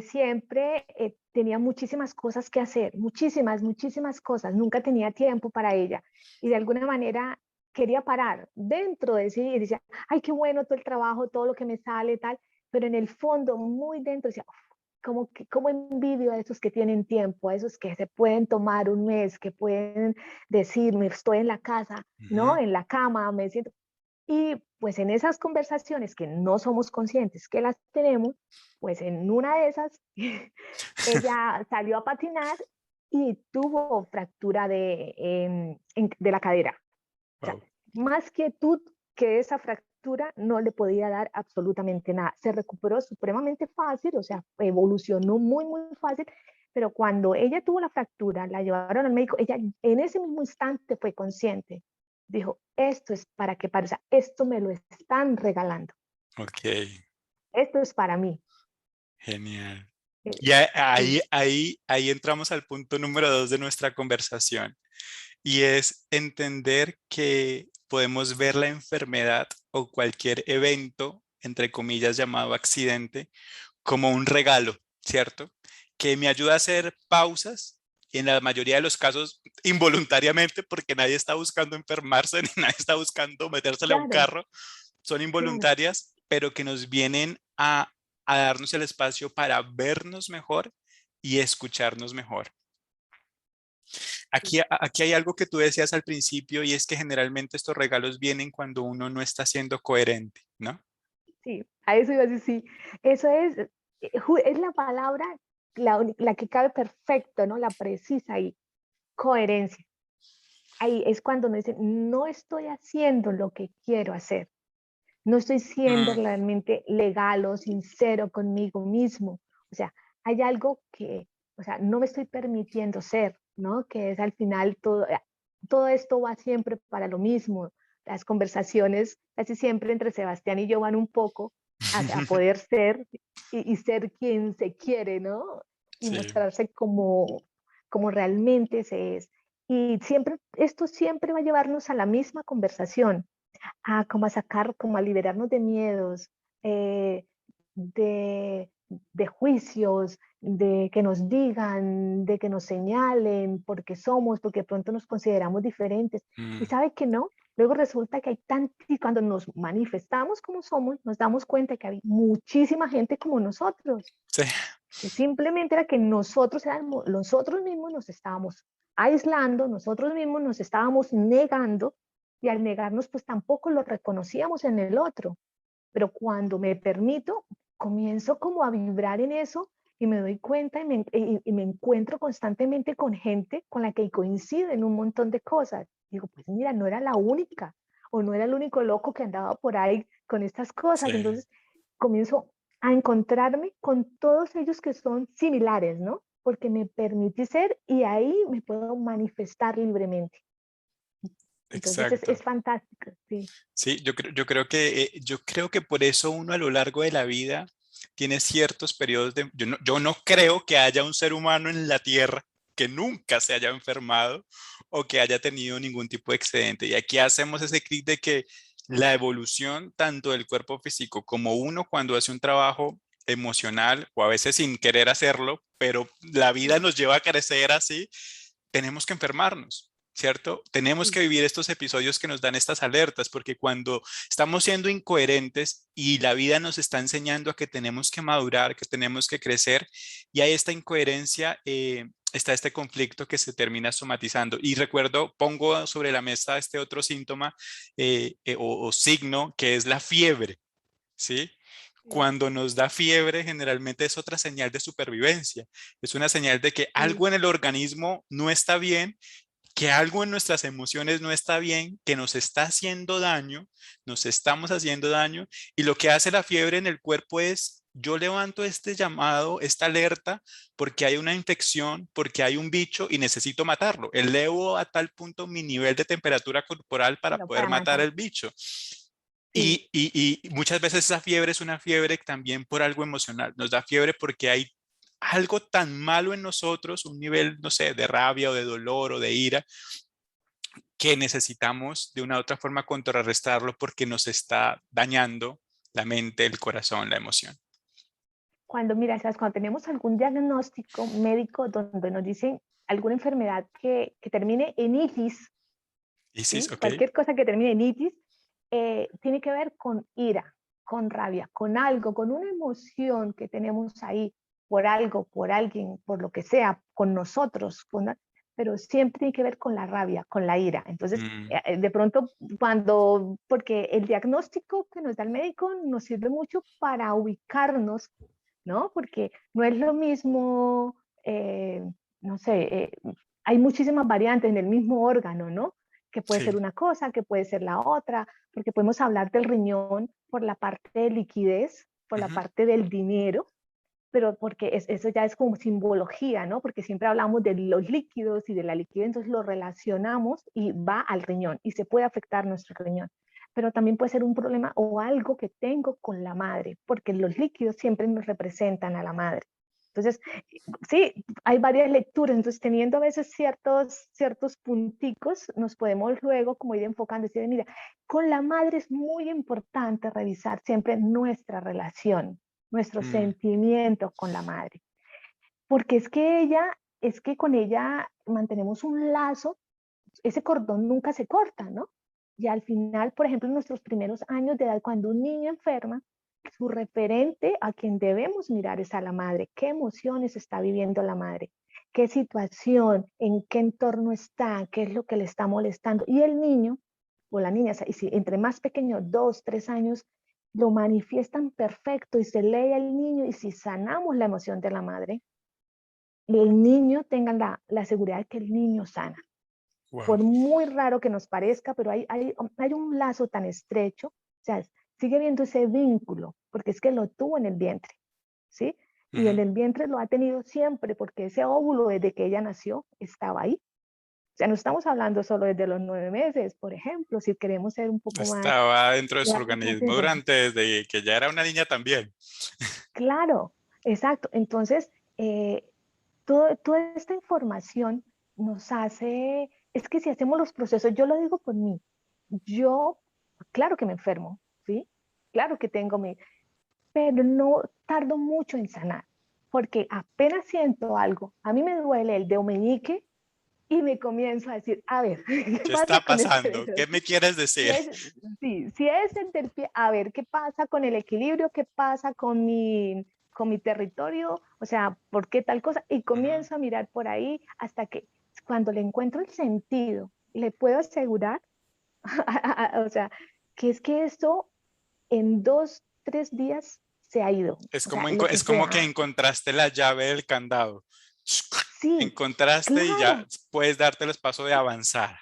siempre tenía muchísimas cosas que hacer, muchísimas, muchísimas cosas, nunca tenía tiempo para ella y de alguna manera quería parar dentro de sí y decía, ay, qué bueno todo el trabajo, todo lo que me sale, tal, pero en el fondo, muy dentro, decía, "Uf, cómo envidio a esos que tienen tiempo, a esos que se pueden tomar un mes, que pueden decirme, estoy en la casa, ¿no? Ujú. En la cama, me siento y pues en esas conversaciones que no somos conscientes que las tenemos, pues en una de esas ella salió a patinar y tuvo fractura de la cadera. O sea, Wow. más quietud que esa fractura no le podía dar absolutamente nada. Se recuperó supremamente fácil, o sea, evolucionó muy, muy fácil, pero cuando ella tuvo la fractura, la llevaron al médico, ella en ese mismo instante fue consciente. Dijo, esto es para que pare, o sea, esto me lo están regalando, Ok, esto es para mí. genial. Eh, Y sí, ahí entramos al punto número 2 de nuestra conversación. Y es entender que podemos ver la enfermedad o cualquier evento, entre comillas, llamado accidente, como un regalo, ¿cierto? Que me ayuda a hacer pausas, y en la mayoría de los casos involuntariamente, porque nadie está buscando enfermarse, ni nadie está buscando metérsele a un claro, carro, son claro. involuntarias, pero que nos vienen a darnos el espacio para vernos mejor y escucharnos mejor. Sí. Aquí hay algo que tú decías al principio y es que generalmente estos regalos vienen cuando uno no está siendo coherente, ¿no? Sí, a eso iba a decir, sí. Eso es la palabra, la que cabe perfecto, ¿no? La precisa y coherencia. Ahí es cuando me dicen, no estoy haciendo lo que quiero hacer, no estoy siendo Mm, realmente legal o sincero conmigo mismo. O sea, hay algo que, o sea, no me estoy permitiendo ser, ¿no? Que es al final todo esto va siempre para lo mismo. Las conversaciones casi siempre entre Sebastián y yo van un poco a poder ser y ser quien se quiere, ¿no? Y sí, mostrarse como como realmente se es. Y siempre, esto siempre va a llevarnos a la misma conversación, a como a sacar, como a liberarnos de miedos, eh, de, de juicios, de que nos digan, de que nos señalen porque somos, porque pronto nos consideramos diferentes. Y Mm, sabe que no, luego resulta que hay tanto, y cuando nos manifestamos como somos, nos damos cuenta que hay muchísima gente como nosotros. sí, Y simplemente era que nosotros mismos nos estábamos aislando, nosotros mismos nos estábamos negando, y al negarnos pues tampoco lo reconocíamos en el otro. Pero cuando me permito, comienzo como a vibrar en eso y me doy cuenta y me encuentro constantemente con gente con la que coincide en un montón de cosas. Digo, pues mira, no era la única o no era el único loco que andaba por ahí con estas cosas. sí. Entonces comienzo a encontrarme con todos ellos que son similares, ¿no? Porque me permití ser y ahí me puedo manifestar libremente. Entonces Exacto. es fantástico, sí. Sí, yo creo que por eso uno a lo largo de la vida tiene ciertos periodos de... yo no creo que haya un ser humano en la Tierra que nunca se haya enfermado o que haya tenido ningún tipo de excedente. Y aquí hacemos ese clic de que la evolución tanto del cuerpo físico como uno cuando hace un trabajo emocional o a veces sin querer hacerlo, pero la vida Sí, nos lleva a crecer así, tenemos que enfermarnos, ¿cierto? Tenemos sí. que vivir estos episodios que nos dan estas alertas, porque cuando estamos siendo incoherentes y la vida nos está enseñando a que tenemos que madurar, que tenemos que crecer, y hay esta incoherencia, está este conflicto que se termina somatizando. Y recuerdo, pongo sobre la mesa este otro síntoma o signo que es la fiebre, ¿sí? Sí, Cuando nos da fiebre, generalmente es otra señal de supervivencia. Es una señal de que sí, algo en el organismo no está bien, que algo en nuestras emociones no está bien, que nos está haciendo daño, nos estamos haciendo daño. Y lo que hace la fiebre en el cuerpo es, yo levanto este llamado, esta alerta, porque hay una infección, porque hay un bicho y necesito matarlo. Elevo a tal punto mi nivel de temperatura corporal para pero poder para matar matar. el bicho. Sí, Y muchas veces esa fiebre es una fiebre también por algo emocional. Nos da fiebre porque hay algo tan malo en nosotros, un nivel, no sé, de rabia o de dolor o de ira, que necesitamos de una u otra forma contrarrestarlo porque nos está dañando la mente, el corazón, la emoción. cuando, mira, sabes, cuando tenemos algún diagnóstico médico donde nos dicen alguna enfermedad que termine en itis, Isis, ¿sí? ok. Cualquier cosa que termine en itis, tiene que ver con ira, con rabia, con algo, con una emoción que tenemos ahí por algo, por alguien, por lo que sea, con nosotros, pero siempre tiene que ver con la rabia, con la ira. Entonces, Mm, de pronto, porque el diagnóstico que nos da el médico nos sirve mucho para ubicarnos, ¿no? Porque no es lo mismo, no sé, hay muchísimas variantes en el mismo órgano, ¿no? Que puede sí. ser una cosa, que puede ser la otra, porque podemos hablar del riñón por la parte de liquidez, por la Ujú, parte del dinero, pero porque eso ya es como simbología, ¿no? Porque siempre hablamos de los líquidos y de la liquidez, entonces lo relacionamos y va al riñón y se puede afectar nuestro riñón. Pero también puede ser un problema o algo que tengo con la madre, porque los líquidos siempre nos representan a la madre. Entonces, sí, hay varias lecturas, entonces teniendo a veces ciertos punticos, nos podemos luego como ir enfocando y decir, mira, con la madre es muy importante revisar siempre nuestra relación, nuestros mm, sentimientos con la madre, porque es que con ella mantenemos un lazo, ese cordón nunca se corta, ¿no? Y al final, por ejemplo, en nuestros primeros años de edad, cuando un niño enferma, su referente a quien debemos mirar es a la madre. ¿Qué emociones está viviendo la madre? ¿Qué situación? ¿En qué entorno está? ¿Qué es lo que le está molestando? Y el niño o la niña, y si entre más pequeño, 2, 3 años, lo manifiestan perfecto y se lee al niño, y si sanamos la emoción de la madre, el niño tenga la seguridad de que el niño sana. wow. Por muy raro que nos parezca, pero hay un lazo tan estrecho, o sea, sigue viendo ese vínculo, porque es que lo tuvo en el vientre, ¿sí? Y en Ujú. el vientre lo ha tenido siempre, porque ese óvulo desde que ella nació estaba ahí. O sea, no estamos hablando solo desde los 9 meses, por ejemplo, si queremos ser un poco más, Estaba dentro de su darnos más organismo tiempo. durante desde que ya era una niña también. Claro, exacto. Entonces, eh, toda esta información nos hace, es que si hacemos los procesos, yo lo digo por mí, yo, claro que me enfermo, ¿sí? Claro que tengo mi, pero no tardo mucho en sanar, porque apenas siento algo, a mí me duele el dedo meñique y me comienzo a decir, a ver, ¿qué ¿Qué pasa está con este pasando? dedo? ¿Qué me quieres Si decir? es, sí, si es el del pie, a ver, ¿qué pasa con el equilibrio? ¿Qué pasa con mi territorio? O sea, ¿por qué tal cosa? Y Ujú. comienzo a mirar por ahí hasta que cuando le encuentro el sentido, le puedo asegurar, o sea, que es que esto en 2, 3 días se ha ido. O sea, lo que Es como que sea. encontraste la llave del candado. Sí, Encontraste y ya claro. puedes darte el paso de avanzar.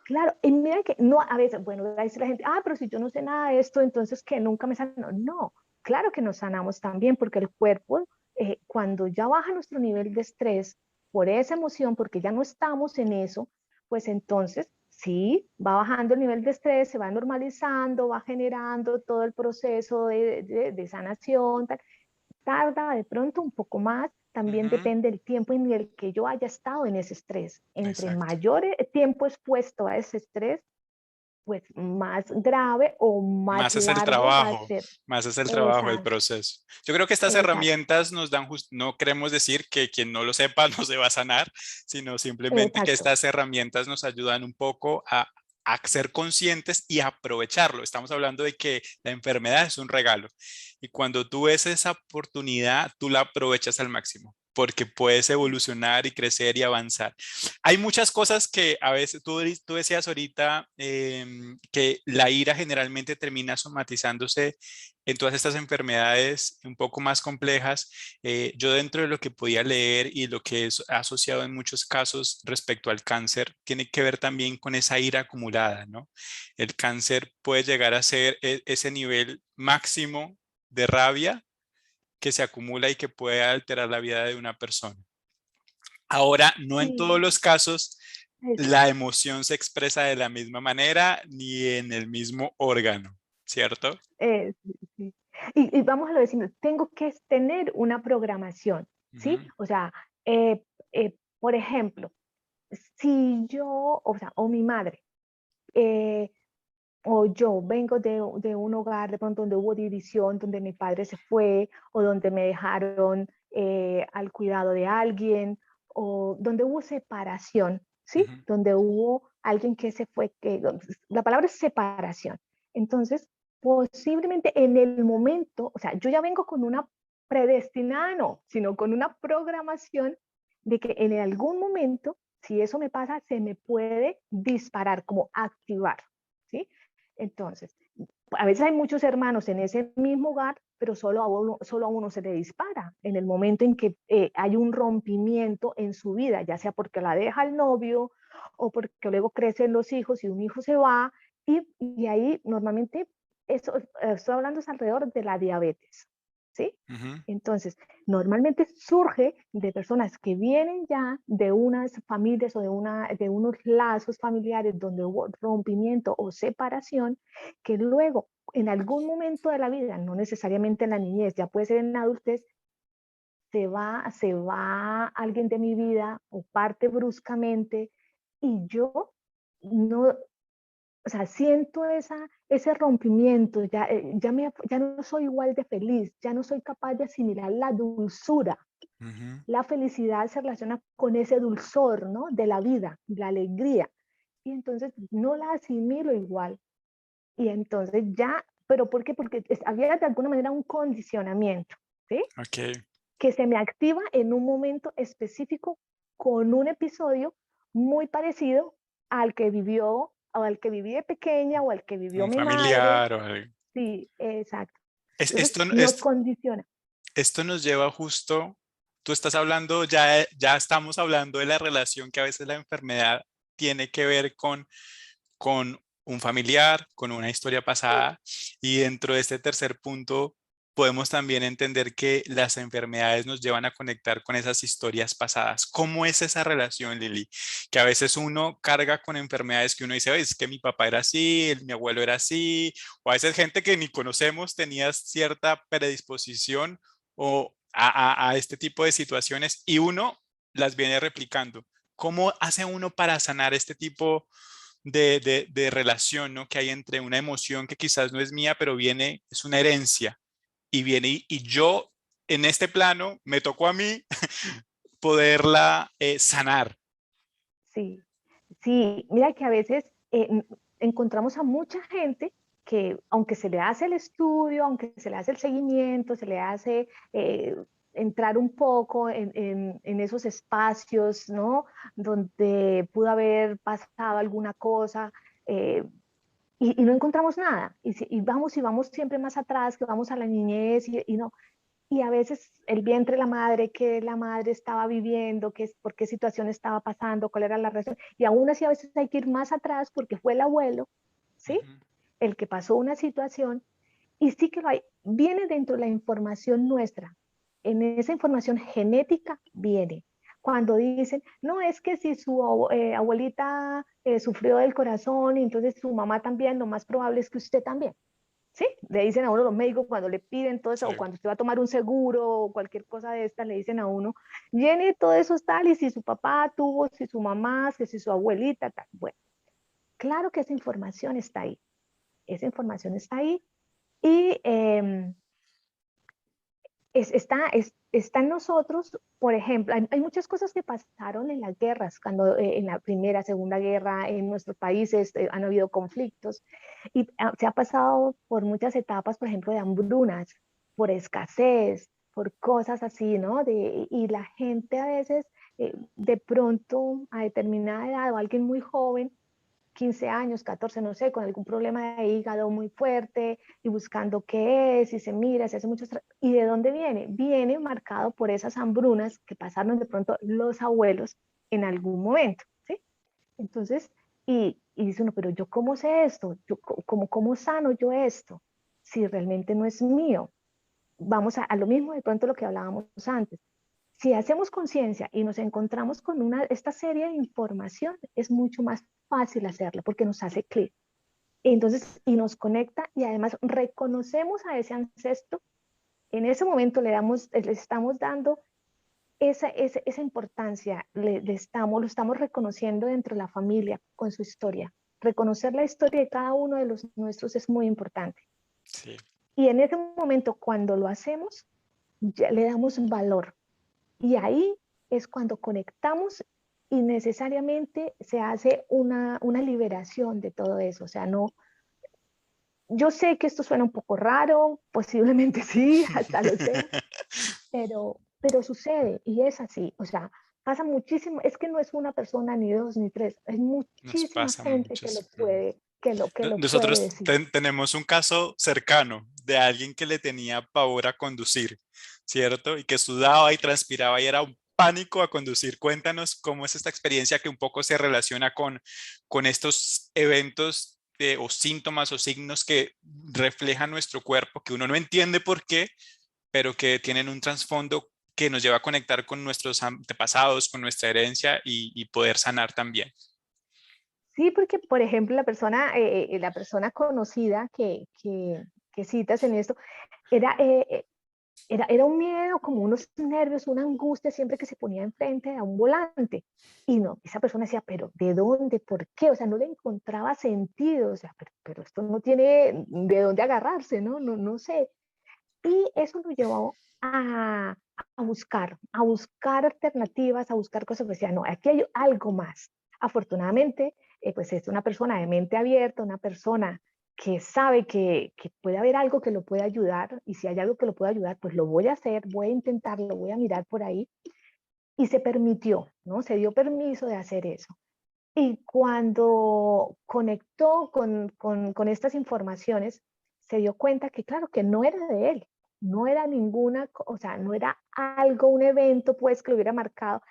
Claro, y mira que no, a veces, bueno, dice la gente, pero si yo no sé nada de esto, entonces que nunca me sano. No, claro que nos sanamos también, porque el cuerpo, cuando ya baja nuestro nivel de estrés por esa emoción, porque ya no estamos en eso, pues entonces sí, va bajando el nivel de estrés, se va normalizando, va generando todo el proceso de sanación, tal. Tarda de pronto un poco más, también Ujú. depende del tiempo en el que yo haya estado en ese estrés. Entre Exacto. mayor tiempo expuesto a ese estrés, pues más grave o más Más es el largo va a trabajo, ser. más es el trabajo, el Exacto, proceso. Yo creo que estas exacto, herramientas nos dan, no queremos decir que quien no lo sepa no se va a sanar, sino simplemente que exacto. estas herramientas nos ayudan un poco a ser conscientes y aprovecharlo. Estamos hablando de que la enfermedad es un regalo y cuando tú ves esa oportunidad, tú la aprovechas al máximo porque puedes evolucionar y crecer y avanzar. Hay muchas cosas que a veces tú decías ahorita que la ira generalmente termina somatizándose en todas estas enfermedades un poco más complejas. Yo dentro de lo que podía leer y lo que es asociado en muchos casos respecto al cáncer, tiene que ver también con esa ira acumulada, ¿no? El cáncer puede llegar a ser ese nivel máximo de rabia que se acumula y que puede alterar la vida de una persona. Ahora, no en todos Sí, los casos la exacto. emoción se expresa de la misma manera ni en el mismo órgano, ¿cierto? Sí, sí. Y vamos a lo de decir, tengo que tener una programación, ¿sí? Ujú, O sea, por ejemplo, si yo, o sea, o mi madre, eh, o yo vengo de un hogar de pronto donde hubo división, donde mi padre se fue, o donde me dejaron al cuidado de alguien, o donde hubo separación, ¿sí? ujú. Donde hubo alguien que se fue, que la palabra es separación. Entonces, posiblemente en el momento, o sea, yo ya vengo con una predestinada, no, sino con una programación de que en algún momento, si eso me pasa, se me puede disparar, como activar, ¿sí? Entonces, a veces hay muchos hermanos en ese mismo hogar, pero solo a uno se le dispara en el momento en que hay un rompimiento en su vida, ya sea porque la deja el novio o porque luego crecen los hijos y un hijo se va, y ahí normalmente, eso, estoy hablando es alrededor de la diabetes, ¿sí? Ujú. Entonces, normalmente surge de personas que vienen ya de unas familias o de unos lazos familiares donde hubo rompimiento o separación, que luego en algún momento de la vida, no necesariamente en la niñez, ya puede ser en la adultez, se va alguien de mi vida o parte bruscamente y yo no, o sea, siento ese rompimiento, ya no soy igual de feliz, ya no soy capaz de asimilar la dulzura. Ujú. La felicidad se relaciona con ese dulzor, ¿no? De la vida, la alegría. Y entonces no la asimilo igual. Y entonces ya, ¿pero por qué? Porque había de alguna manera un condicionamiento, ¿sí? Ok. Que se me activa en un momento específico con un episodio muy parecido al que vivió o al que viví de pequeña o al que vivió Un mi madre. familiar o algo. Sí, exacto. Es- Entonces esto, nos es- condiciona. Esto nos lleva justo, tú estás hablando, ya estamos hablando de la relación que a veces la enfermedad tiene que ver con un familiar, con una historia pasada. Y dentro de este tercer punto, podemos también entender que las enfermedades nos llevan a conectar con esas historias pasadas. ¿Cómo es esa relación, Lili? Que a veces uno carga con enfermedades que uno dice: "Oye, es que mi papá era así, mi abuelo era así", o a veces gente que ni conocemos tenía cierta predisposición o a este tipo de situaciones y uno las viene replicando. ¿Cómo hace uno para sanar este tipo de relación, ¿no? Que hay entre una emoción que quizás no es mía, pero viene, es una herencia y viene y yo en este plano me tocó a mí poderla sanar? Sí, sí, mira que a veces encontramos a mucha gente que aunque se le hace el estudio, aunque se le hace el seguimiento, se le hace entrar un poco en esos espacios, ¿no? Donde pudo haber pasado alguna cosa eh, y no encontramos nada. Y vamos siempre más atrás, que vamos a la niñez y no. Y a veces el vientre de la madre, que la madre estaba viviendo, por qué situación estaba pasando, cuál era la razón. Y aún así a veces hay que ir más atrás porque fue el abuelo, ¿sí? Ujú. El que pasó una situación y sí que lo hay. Viene dentro de la información nuestra. En esa información genética viene. Cuando dicen, no, es que si su abuelita sufrió del corazón y entonces su mamá también, lo más probable es que usted también. ¿Sí? Le dicen a uno los médicos cuando le piden todo eso, Sí. o cuando usted va a tomar un seguro o cualquier cosa de esta, le dicen a uno, llene todo eso tal, y si su papá tuvo, si su mamá, si su abuelita, tal. Bueno, claro que esa información está ahí, y está en nosotros. Por ejemplo, hay muchas cosas que pasaron en las guerras, cuando en la Primera, Segunda Guerra, en nuestros países han habido conflictos y se ha pasado por muchas etapas, por ejemplo, de hambrunas, por escasez, por cosas así, ¿no? Y la gente a veces, de pronto, a determinada edad o alguien muy joven, 15 años, 14, no sé, con algún problema de hígado muy fuerte y buscando qué es, y se mira, se hace muchos... ¿Y de dónde viene? Viene marcado por esas hambrunas que pasaron de pronto los abuelos en algún momento, ¿sí? Entonces, y dice uno, pero yo cómo sé esto, yo, cómo sano yo esto, si realmente no es mío. Vamos a lo mismo de pronto lo que hablábamos antes. Si hacemos conciencia y nos encontramos con esta serie de información, es mucho más fácil hacerlo porque nos hace clic. Entonces, y nos conecta y además reconocemos a ese ancestro. En ese momento le estamos dando esa importancia, lo estamos reconociendo dentro de la familia con su historia. Reconocer la historia de cada uno de los nuestros es muy importante. Sí. Y en ese momento, cuando lo hacemos, ya le damos valor. Y ahí es cuando conectamos y necesariamente se hace una liberación de todo eso. O sea, no, yo sé que esto suena un poco raro, posiblemente sí, hasta lo sea, pero sucede y es así. O sea, pasa muchísimo, es que no es una persona, ni dos, ni tres, es Nos muchísima pasa gente que muchos. Ujú. lo puede Nosotros decir. tenemos un caso cercano de alguien que le tenía pavor a conducir, ¿cierto? Y que sudaba y transpiraba y era un pánico a conducir. Cuéntanos cómo es esta experiencia que un poco se relaciona con estos eventos o síntomas o signos que reflejan nuestro cuerpo, que uno no entiende por qué, pero que tienen un trasfondo que nos lleva a conectar con nuestros antepasados, con nuestra herencia y poder sanar también. Sí, porque, por ejemplo, la persona conocida que citas en esto, era, era un miedo, como unos nervios, una angustia siempre que se ponía enfrente a un volante. Y no, esa persona decía, pero ¿de dónde? ¿Por qué? O sea, no le encontraba sentido, o sea, pero esto no tiene de dónde agarrarse, ¿no? No, no sé. Y eso nos llevó a buscar alternativas, a buscar cosas que decían, no, aquí hay algo más. Afortunadamente, pues es una persona de mente abierta, una persona que sabe que puede haber algo que lo puede ayudar, y si hay algo que lo puede ayudar, pues lo voy a hacer, voy a intentarlo, voy a mirar por ahí, y se permitió, ¿no? Se dio permiso de hacer eso. Y cuando conectó con estas informaciones, se dio cuenta que, claro, que no era de él, no era ninguna, o sea, no era algo, un evento, pues, que lo hubiera marcado,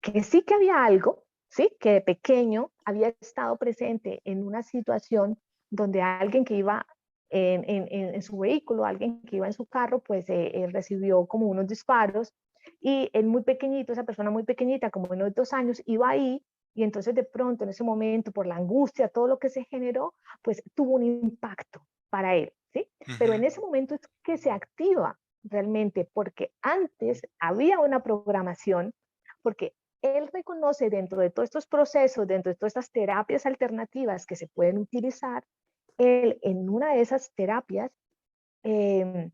que sí que había algo, sí, que de pequeño había estado presente en una situación donde alguien que iba en su vehículo, alguien que iba en su carro, pues recibió como unos disparos, y él muy pequeñito, esa persona muy pequeñita, como de unos 2 años, iba ahí, y entonces de pronto en ese momento, por la angustia, todo lo que se generó, pues tuvo un impacto para él, ¿sí? Pero Ujú. en ese momento es que se activa. realmente, porque antes había una programación, porque él reconoce dentro de todos estos procesos, dentro de todas estas terapias alternativas que se pueden utilizar, él en una de esas terapias eh,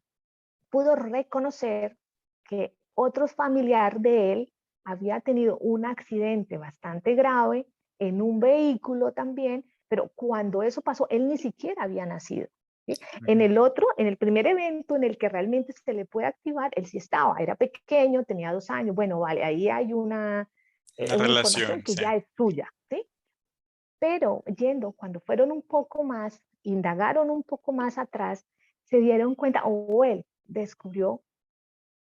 pudo reconocer que otro familiar de él había tenido un accidente bastante grave en un vehículo también, pero cuando eso pasó, él ni siquiera había nacido. ¿Sí? En Ujú. el otro, en el primer evento en el que realmente se le puede activar, él sí estaba, era pequeño, tenía 2 años, bueno, vale, ahí hay Una una información relación, que sí. ya es suya, ¿sí? Pero yendo, cuando fueron un poco más, indagaron un poco más atrás, se dieron cuenta, o él descubrió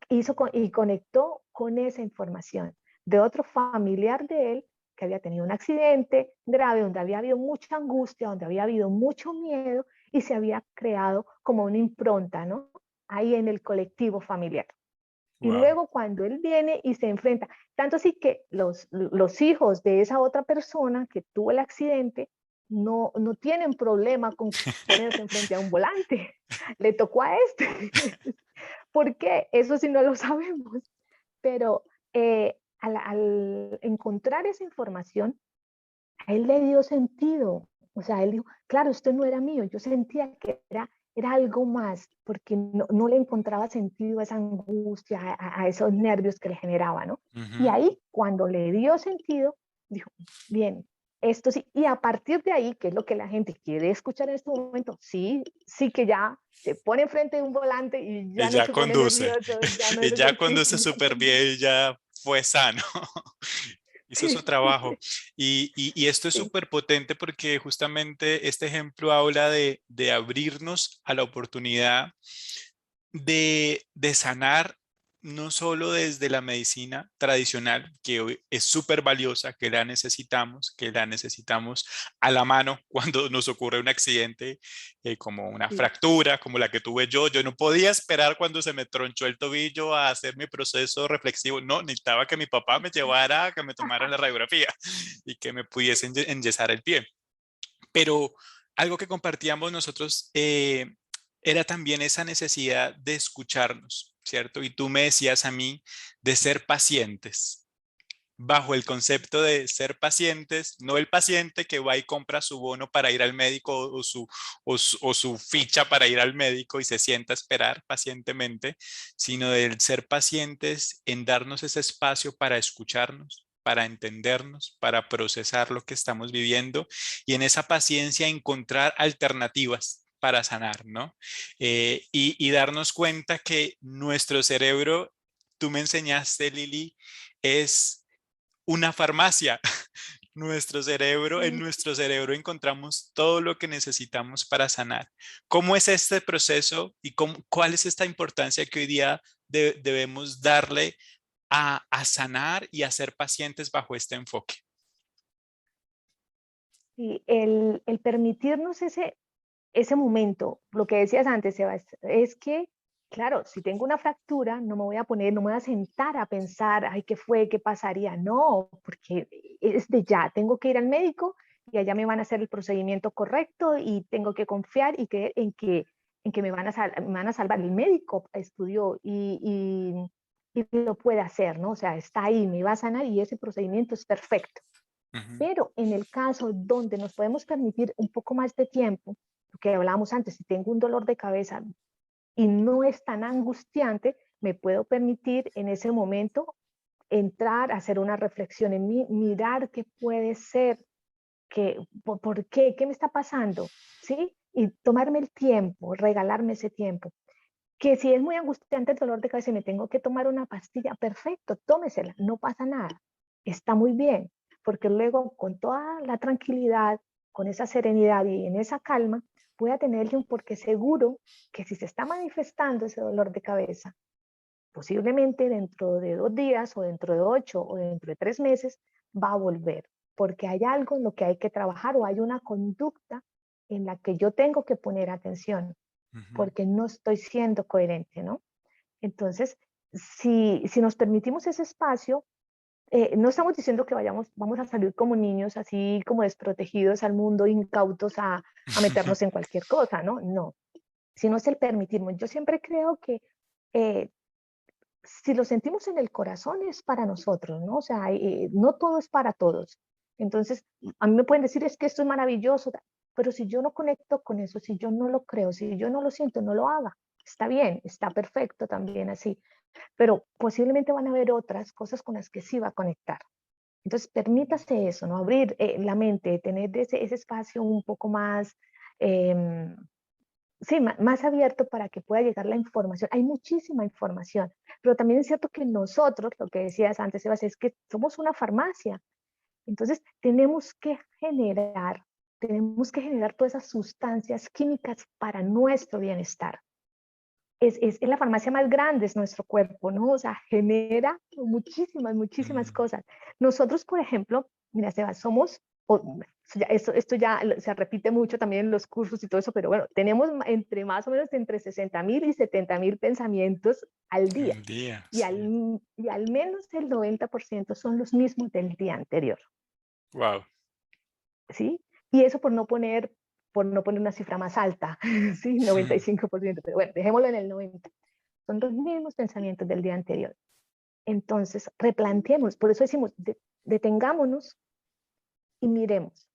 y conectó con esa información de otro familiar de él que había tenido un accidente grave, donde había habido mucha angustia, donde había habido mucho miedo y se había creado como una impronta, ¿no? Ahí en el colectivo familiar. Y Wow. luego cuando él viene y se enfrenta, tanto así que los hijos de esa otra persona que tuvo el accidente no tienen problema con ponerse enfrente a un volante. Le tocó a este. ¿Por qué? Eso sí no lo sabemos. Pero al encontrar esa información, a él le dio sentido. O sea, él dijo, claro, esto no era mío, yo sentía que era algo más, porque no le encontraba sentido a esa angustia, a esos nervios que le generaba, ¿no? Y Ujú. ahí, cuando le dio sentido, dijo, bien, esto sí, y a partir de ahí, que es lo que la gente quiere escuchar en este momento, sí, sí que ya se pone enfrente de un volante y Y ya no ya se pone conduce. nervioso, ya no Y es, ya sí, conduce ya súper conduce. bien y ya fue sano. Hizo su Sí, trabajo. Y esto es sí, súper potente porque justamente este ejemplo habla de abrirnos a la oportunidad de sanar no solo desde la medicina tradicional, que hoy es súper valiosa, que la necesitamos a la mano cuando nos ocurre un accidente, como una sí. fractura, como la que tuve yo. Yo no podía esperar cuando se me tronchó el tobillo a hacer mi proceso reflexivo. No, necesitaba que mi papá me llevara, que me tomaran la radiografía y que me pudiesen enyesar el pie. Pero algo que compartíamos nosotros, era también esa necesidad de escucharnos, ¿cierto? Y tú me decías a mí de ser pacientes, bajo el concepto de ser pacientes, no el paciente que va y compra su bono para ir al médico o su ficha para ir al médico y se sienta a esperar pacientemente, sino del ser pacientes en darnos ese espacio para escucharnos, para entendernos, para procesar lo que estamos viviendo y en esa paciencia encontrar alternativas para sanar, ¿no? Y darnos cuenta que nuestro cerebro, tú me enseñaste, Lili, es una farmacia. En Sí. nuestro cerebro encontramos todo lo que necesitamos para sanar. ¿Cómo es este proceso y cuál es esta importancia que hoy día debemos darle a sanar y a ser pacientes bajo este enfoque? Y el permitirnos ese momento, lo que decías antes, Sebas, es que, claro, si tengo una fractura, no me voy a sentar a pensar, ay, ¿qué fue? ¿Qué pasaría? No, porque es de ya, tengo que ir al médico y allá me van a hacer el procedimiento correcto y tengo que confiar y creer en que me van a salvar. El médico estudió y lo puede hacer, ¿no? O sea, está ahí, me va a sanar y ese procedimiento es perfecto. Ujú. Pero en el caso donde nos podemos permitir un poco más de tiempo, lo que hablábamos antes, si tengo un dolor de cabeza y no es tan angustiante, me puedo permitir en ese momento entrar, hacer una reflexión en mí, mirar qué puede ser, por qué, qué me está pasando, ¿sí? Y tomarme el tiempo, regalarme ese tiempo. Que si es muy angustiante el dolor de cabeza y me tengo que tomar una pastilla, perfecto, tómesela, no pasa nada, está muy bien, porque luego con toda la tranquilidad, con esa serenidad y en esa calma, voy a tenerle un porque seguro que si se está manifestando ese dolor de cabeza, posiblemente dentro de 2 días o dentro de 8 o dentro de 3 meses, va a volver, porque hay algo en lo que hay que trabajar o hay una conducta en la que yo tengo que poner atención Ujú. porque no estoy siendo coherente, ¿no? Entonces, si nos permitimos ese espacio, no estamos diciendo que vamos a salir como niños, así como desprotegidos al mundo, incautos a meternos en cualquier cosa, ¿no? No, sino es el permitirnos. Yo siempre creo que eh, si lo sentimos en el corazón es para nosotros, ¿no? O sea, no todo es para todos. Entonces, a mí me pueden decir, es que esto es maravilloso, pero si yo no conecto con eso, si yo no lo creo, si yo no lo siento, no lo haga. Está bien, está perfecto también así, pero posiblemente van a haber otras cosas con las que sí va a conectar. Entonces, permítase eso, ¿no? Abrir la mente, tener ese espacio un poco más, eh, sí, más abierto para que pueda llegar la información. Hay muchísima información, pero también es cierto que nosotros, lo que decías antes, Sebas, es que somos una farmacia. Entonces, tenemos que generar todas esas sustancias químicas para nuestro bienestar. Es la farmacia más grande, es nuestro cuerpo, ¿no? O sea, genera muchísimas, muchísimas Mm, cosas. Nosotros, por ejemplo, mira, Sebas, somos, esto ya se repite mucho también en los cursos y todo eso, pero bueno, tenemos entre más o menos entre 60.000 y 70.000 pensamientos al día. un día, Y sí. al menos el 90% son los mismos del día anterior, Wow. ¿sí? Y eso por no poner una cifra más alta, ¿sí? 95%, pero bueno, dejémoslo en el 90%. Son los mismos pensamientos del día anterior. Entonces, replanteemos, por eso decimos, detengámonos y miremos,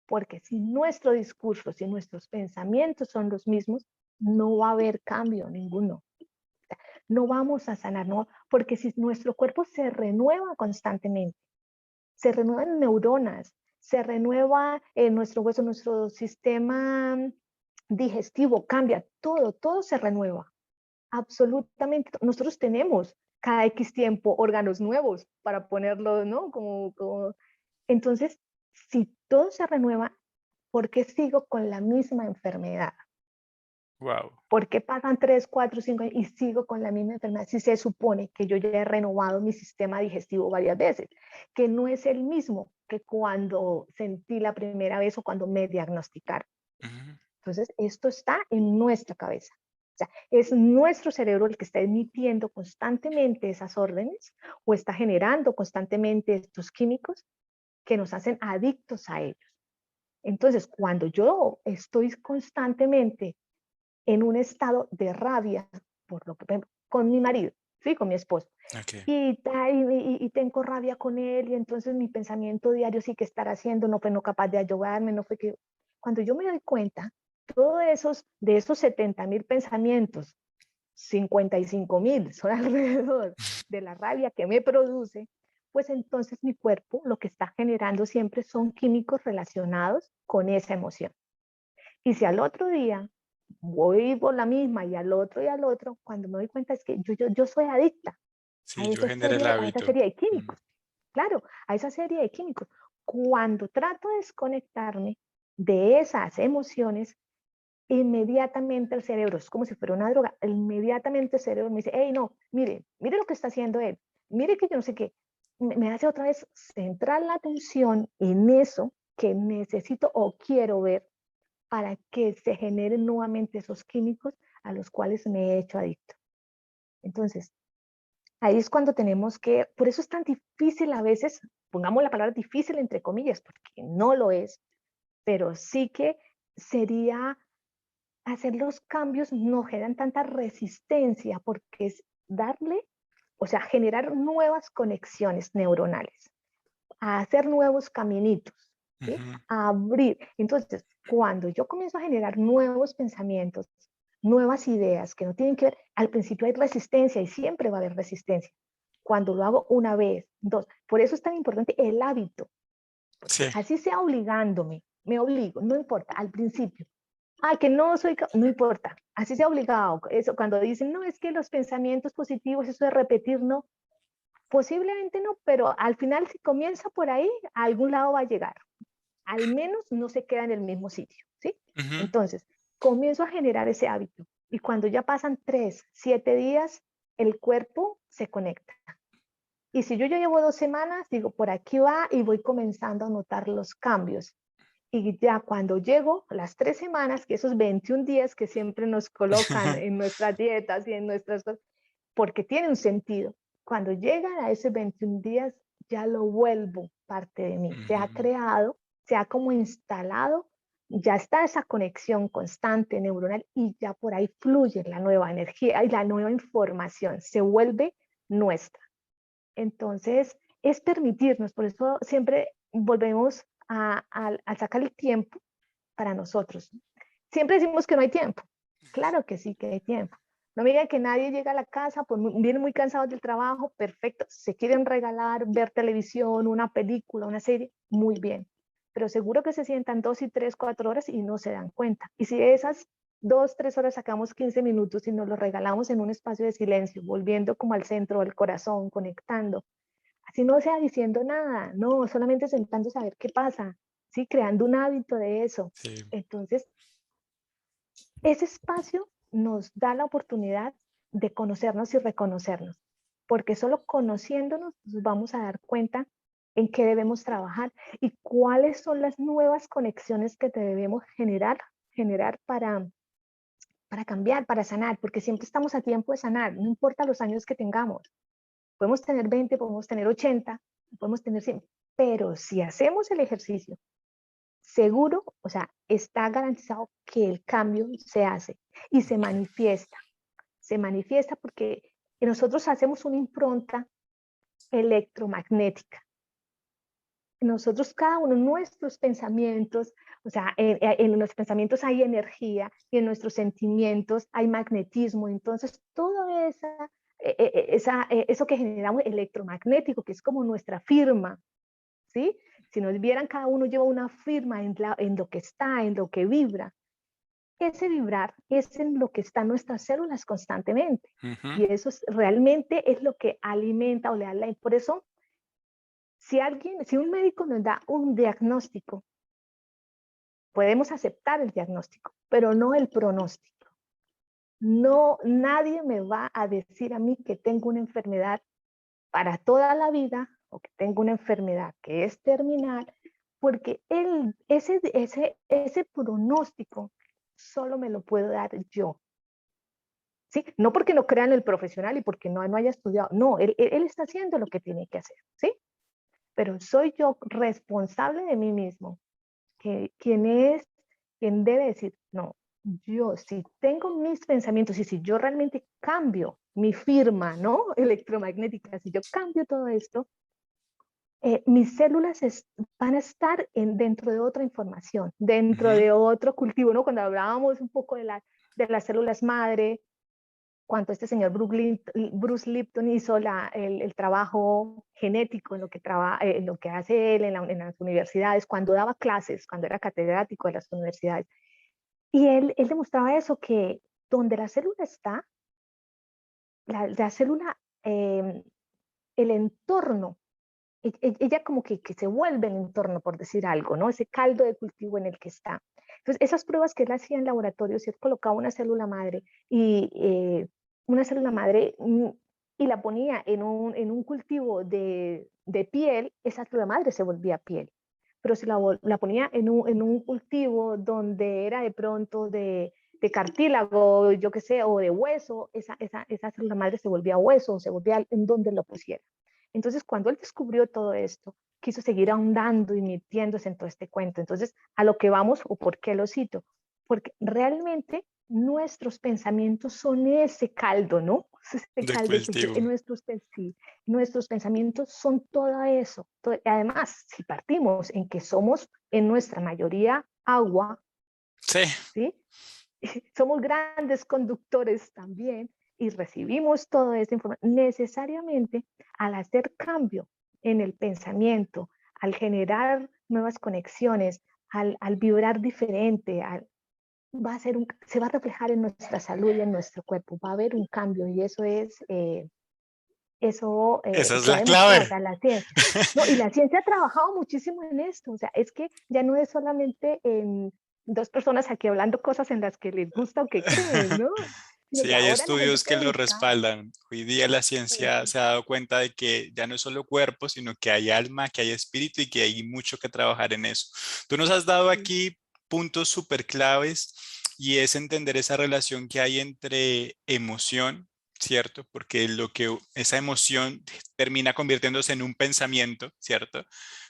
porque si nuestro discurso, si nuestros pensamientos son los mismos, no va a haber cambio ninguno. No vamos a sanar, no, porque si nuestro cuerpo se renueva constantemente, se renuevan neuronas, se renueva nuestro hueso, nuestro sistema digestivo, cambia, todo se renueva. Absolutamente. Nosotros tenemos cada X tiempo órganos nuevos para ponerlo, ¿no? Entonces, si todo se renueva, ¿por qué sigo con la misma enfermedad? Wow. ¿Por qué pasan 3, 4, 5 años y sigo con la misma enfermedad si se supone que yo ya he renovado mi sistema digestivo varias veces? Que no es el mismo que cuando sentí la primera vez o cuando me diagnosticaron. Ujú. Entonces, esto está en nuestra cabeza. O sea, es nuestro cerebro el que está emitiendo constantemente esas órdenes o está generando constantemente estos químicos que nos hacen adictos a ellos. Entonces, cuando yo estoy constantemente en un estado de rabia, por lo que con mi marido, ¿sí? Con mi esposo, Ok. y tengo rabia con él, y entonces mi pensamiento diario sí que estar haciendo, no fue no capaz de ayudarme, no fue que... Cuando yo me doy cuenta, de esos 70.000 pensamientos, 55.000 son alrededor de la rabia que me produce, pues entonces mi cuerpo lo que está generando siempre son químicos relacionados con esa emoción. Y si al otro día voy por la misma y al otro, cuando me doy cuenta es que yo soy adicta Sí, yo generé el a esa hábito. serie de Mm, químicos. Claro, a esa serie de químicos. Cuando trato de desconectarme de esas emociones, inmediatamente el cerebro, es como si fuera una droga, inmediatamente el cerebro me dice, hey, no, mire lo que está haciendo él, mire que yo no sé qué, me hace otra vez centrar la atención en eso que necesito o quiero ver para que se generen nuevamente esos químicos a los cuales me he hecho adicto. Entonces, ahí es cuando tenemos que, por eso es tan difícil a veces, pongamos la palabra difícil entre comillas, porque no lo es, pero sí que sería hacer los cambios, no generan tanta resistencia, porque es darle, o sea, generar nuevas conexiones neuronales, a hacer nuevos caminitos, ¿sí? ujú. A abrir. Entonces, cuando yo comienzo a generar nuevos pensamientos, nuevas ideas que no tienen que ver, al principio hay resistencia y siempre va a haber resistencia. Cuando lo hago una vez, dos, por eso es tan importante el hábito, porque Sí. así sea obligándome, me obligo, no importa, al principio. Ay, que no soy, no importa, así sea obligado. Eso, cuando dicen, no, es que los pensamientos positivos, eso de repetir, no, posiblemente no, pero al final si comienza por ahí, a algún lado va a llegar. Al menos no se queda en el mismo sitio, ¿sí? Ujú. Entonces, comienzo a generar ese hábito y cuando ya pasan 3, 7 días, el cuerpo se conecta. Y si yo ya llevo 2 semanas, digo, por aquí va y voy comenzando a notar los cambios. Y ya cuando llego las 3 semanas, que esos 21 días que siempre nos colocan en nuestras dietas y en nuestras cosas, porque tiene un sentido. Cuando llegan a esos 21 días, ya lo vuelvo parte de mí. Se ha Ujú. creado, se ha como instalado ya está esa conexión constante neuronal y ya por ahí fluye la nueva energía y la nueva información, se vuelve nuestra. Entonces, es permitirnos, por eso siempre volvemos a sacar el tiempo para nosotros. Siempre decimos que no hay tiempo. Claro que sí que hay tiempo. No me digan que nadie llega a la casa, pues vienen muy cansados del trabajo, perfecto, se quieren regalar, ver televisión, una película, una serie, muy bien. Pero seguro que se sientan 2 y 3, 4 horas y no se dan cuenta. Y si de esas 2, 3 horas sacamos 15 minutos y nos lo regalamos en un espacio de silencio, volviendo como al centro del corazón, conectando, así no sea diciendo nada, no, solamente sentándose a ver qué pasa, ¿sí? Creando un hábito de eso. Sí. Entonces, ese espacio nos da la oportunidad de conocernos y reconocernos, porque solo conociéndonos nos vamos a dar cuenta en qué debemos trabajar y cuáles son las nuevas conexiones que debemos generar para cambiar, para sanar, porque siempre estamos a tiempo de sanar, no importa los años que tengamos. Podemos tener 20, podemos tener 80, podemos tener 100, pero si hacemos el ejercicio, seguro, o sea, está garantizado que el cambio se hace y se manifiesta porque nosotros hacemos una impronta electromagnética. Nosotros, cada uno, nuestros pensamientos, o sea, en los pensamientos hay energía y en nuestros sentimientos hay magnetismo. Entonces, todo eso que generamos electromagnético, que es como nuestra firma, ¿sí? Si nos vieran, cada uno lleva una firma en lo que está, en lo que vibra. Ese vibrar es en lo que están nuestras células constantemente. Ujú. Y eso realmente es lo que alimenta o le da la... Por eso, si un médico nos da un diagnóstico, podemos aceptar el diagnóstico, pero no el pronóstico. No, nadie me va a decir a mí que tengo una enfermedad para toda la vida o que tengo una enfermedad que es terminal, porque ese pronóstico solo me lo puedo dar yo. ¿Sí? No porque no crea en el profesional y porque no haya estudiado, no, él está haciendo lo que tiene que hacer, ¿sí? Pero soy yo responsable de mí mismo, quien debe decir, no, yo si tengo mis pensamientos y si yo realmente cambio mi firma, ¿no? Electromagnética, si yo cambio todo esto, mis células van a estar dentro de otra información, dentro Ujú. de otro cultivo, ¿no? Cuando hablábamos un poco de las células madre, cuando este señor Bruce Lipton hizo el trabajo genético en lo que hace él en las universidades, cuando daba clases, cuando era catedrático de las universidades. Y él demostraba eso, que donde la célula está, la célula, el entorno, ella como que se vuelve el entorno, por decir algo, ¿no? Ese caldo de cultivo en el que está. Entonces, esas pruebas que él hacía en laboratorio, si él colocaba una célula madre y la ponía en un cultivo de piel, esa célula madre se volvía piel. Pero si la ponía en un cultivo donde era de pronto de cartílago, yo qué sé, o de hueso, esa célula madre se volvía hueso, se volvía en donde lo pusiera. Entonces, cuando él descubrió todo esto, quiso seguir ahondando y metiéndose en todo este cuento. Entonces, a lo que vamos, o por qué lo cito, porque realmente nuestros pensamientos son ese caldo, ¿no? Ese De caldo de cultivo. cultivo. Sí, nuestros pensamientos son todo eso. Además, si partimos en que somos en nuestra mayoría agua, Sí, ¿sí? Somos grandes conductores también y recibimos toda esa información, necesariamente al hacer cambio en el pensamiento, al generar nuevas conexiones, al vibrar diferente, se va a reflejar en nuestra salud y en nuestro cuerpo, va a haber un cambio y eso esa es se ha la demostrado, o clave. sea, la ciencia. No, y la ciencia ha trabajado muchísimo en esto, o sea, es que ya no es solamente en dos personas aquí hablando cosas en las que les gusta o que creen, ¿no? Sino Sí, que hay ahora la gente estudios que puede lo buscar. respaldan. Hoy día la Sí, ciencia se ha dado cuenta de que ya no es solo cuerpo, sino que hay alma, que hay espíritu y que hay mucho que trabajar en eso. Tú nos has dado sí, aquí puntos súper claves y es entender esa relación que hay entre emoción, ¿cierto? Porque esa emoción termina convirtiéndose en un pensamiento, ¿cierto?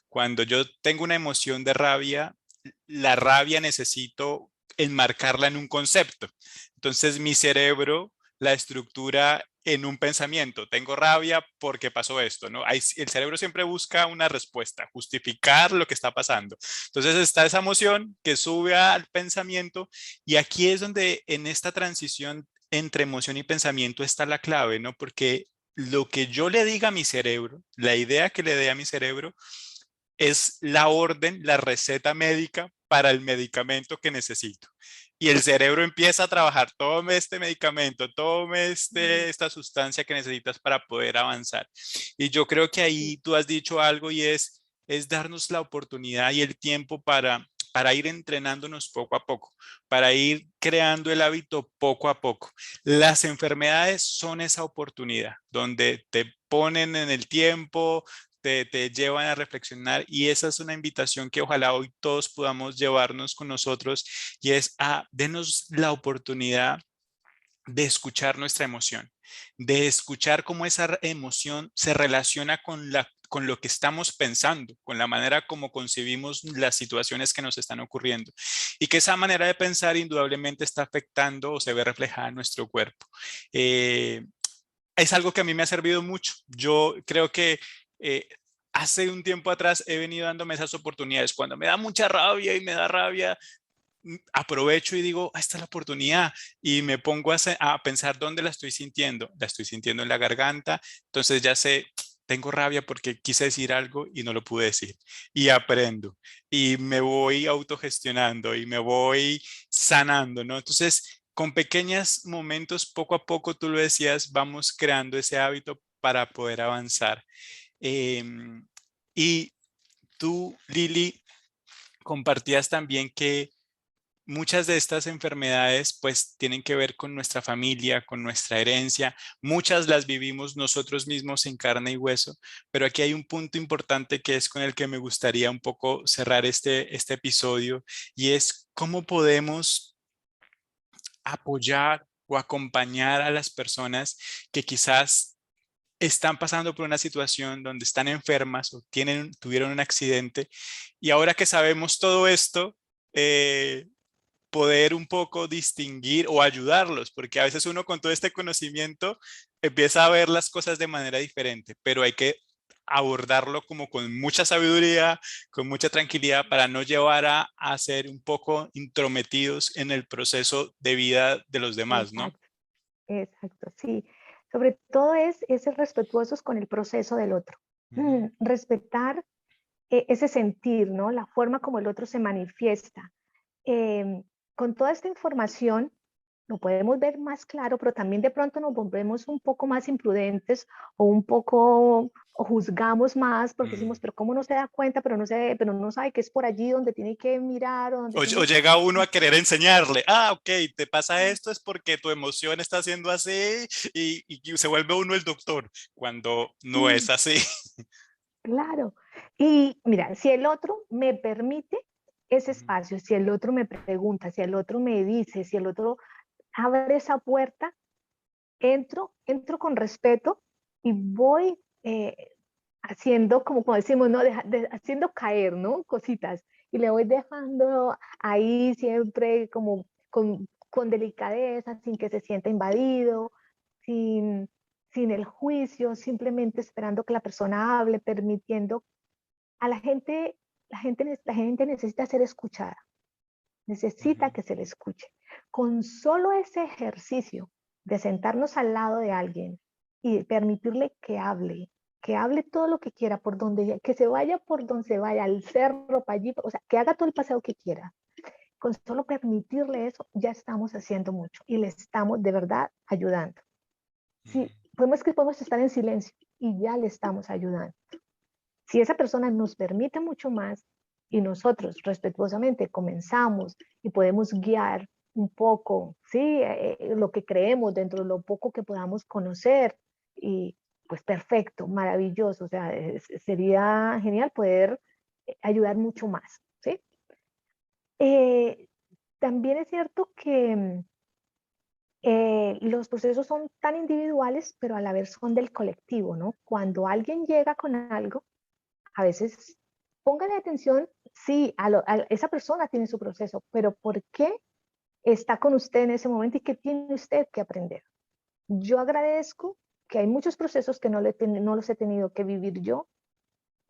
Cuando yo tengo una emoción de rabia, la rabia necesito enmarcarla en un concepto. Entonces mi cerebro la estructura en un pensamiento. Tengo rabia porque pasó esto, ¿no? El cerebro siempre busca una respuesta, justificar lo que está pasando. Entonces está esa emoción que sube al pensamiento y aquí es donde en esta transición entre emoción y pensamiento está la clave, ¿no? Porque lo que yo le diga a mi cerebro, la idea que le dé a mi cerebro, es la orden, la receta médica para el medicamento que necesito. Y el cerebro empieza a trabajar, tome este medicamento, tome esta sustancia que necesitas para poder avanzar. Y yo creo que ahí tú has dicho algo y es darnos la oportunidad y el tiempo para ir entrenándonos poco a poco, para ir creando el hábito poco a poco. Las enfermedades son esa oportunidad donde te ponen en el tiempo, te llevan a reflexionar y esa es una invitación que ojalá hoy todos podamos llevarnos con nosotros y es a denos la oportunidad de escuchar nuestra emoción, de escuchar cómo esa emoción se relaciona con lo que estamos pensando, con la manera como concebimos las situaciones que nos están ocurriendo y que esa manera de pensar indudablemente está afectando o se ve reflejada en nuestro cuerpo. Eh, es algo que a mí me ha servido mucho. Yo creo que eh, hace un tiempo atrás he venido dándome esas oportunidades. Cuando me da mucha rabia y me da rabia, aprovecho y digo, esta es la oportunidad y me pongo a pensar dónde la estoy sintiendo. La estoy sintiendo en la garganta, entonces ya sé, tengo rabia porque quise decir algo y no lo pude decir. Y aprendo y me voy autogestionando y me voy sanando, ¿no? Entonces, con pequeños momentos, poco a poco, tú lo decías, vamos creando ese hábito para poder avanzar. Em, y tú, Lili, compartías también que muchas de estas enfermedades pues tienen que ver con nuestra familia, con nuestra herencia. Muchas las vivimos nosotros mismos en carne y hueso, pero aquí hay un punto importante que es con el que me gustaría un poco cerrar este episodio y es cómo podemos apoyar o acompañar a las personas que quizás están pasando por una situación donde están enfermas o tuvieron un accidente y ahora que sabemos todo esto, eh, poder un poco distinguir o ayudarlos, porque a veces uno con todo este conocimiento empieza a ver las cosas de manera diferente, pero hay que abordarlo como con mucha sabiduría, con mucha tranquilidad para no llevar a ser un poco intrometidos en el proceso de vida de los demás, ¿no? Exacto, exacto, sí. Sobre todo es ser respetuosos con el proceso del otro. Ujú, Respetar ese sentir, ¿no? La forma como el otro se manifiesta. Eh, con toda esta información lo podemos ver más claro, pero también de pronto nos volvemos un poco más imprudentes o un poco o juzgamos más porque decimos, mm. pero ¿cómo no se da cuenta? Pero no sabe que es por allí donde tiene que mirar o donde O tiene... llega uno a querer enseñarle, ok, te pasa esto es porque tu emoción está haciendo así y se vuelve uno el doctor, cuando no es Sí, así. claro. Y mira, si el otro me permite ese Ujú, espacio, si el otro me pregunta, si el otro me dice, si el otro abre esa puerta, entro con respeto y voy haciendo, como decimos, ¿no? Haciendo caer, ¿no? Cositas. Y le voy dejando ahí siempre como con delicadeza, sin que se sienta invadido, sin, sin el juicio, simplemente esperando que la persona hable, permitiendo a la gente necesita ser escuchada, ujú, necesita que se le escuche. Con solo ese ejercicio de sentarnos al lado de alguien y permitirle que hable todo lo que quiera, por donde, que se vaya por donde se vaya, al cerro, para allí, o sea, que haga todo el paseo que quiera. Con solo permitirle eso, ya estamos haciendo mucho y le estamos de verdad ayudando. Sí, ujú. podemos estar en silencio y ya le estamos ayudando. Si esa persona nos permite mucho más y nosotros respetuosamente comenzamos y podemos guiar un poco, ¿sí? Lo que creemos dentro de lo poco que podamos conocer y pues perfecto, maravilloso, o sea, sería genial poder ayudar mucho más, ¿sí? Eh, también es cierto que los procesos son tan individuales, pero a la vez son del colectivo, ¿no? Cuando alguien llega con algo, a veces póngale atención sí, esa persona tiene su proceso, pero ¿por qué está con usted en ese momento y qué tiene usted que aprender? Yo agradezco que hay muchos procesos que no los he tenido que vivir yo,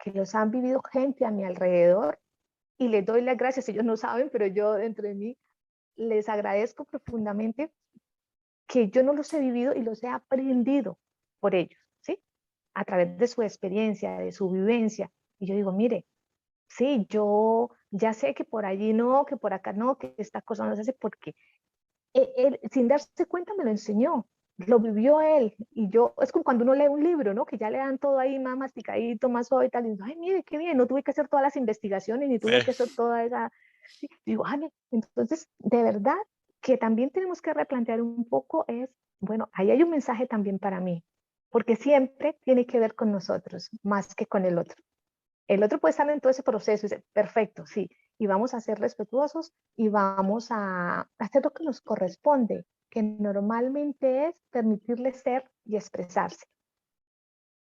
que los han vivido gente a mi alrededor y les doy las gracias. Ellos no saben, pero yo dentro de mí les agradezco profundamente que yo no los he vivido y los he aprendido por ellos, ¿sí? A través de su experiencia, de su vivencia. Y yo digo, mire, sí, yo ya sé que por allí no, que por acá no, que esta cosa no se hace porque él, sin darse cuenta, me lo enseñó, lo vivió él. Y yo, es como cuando uno lee un libro, ¿no? Que ya le dan todo ahí más masticadito, más suave y tal. Y digo, ay, mire, qué bien, no tuve que hacer todas las investigaciones, ni tuve Eh, que hacer toda esa... Sí. Digo, ay, entonces, de verdad que también tenemos que replantear un poco es, bueno, ahí hay un mensaje también para mí, porque siempre tiene que ver con nosotros, más que con el otro. El otro puede estar en todo ese proceso y dice, perfecto, sí, y vamos a ser respetuosos y vamos a hacer lo que nos corresponde, que normalmente es permitirle ser y expresarse.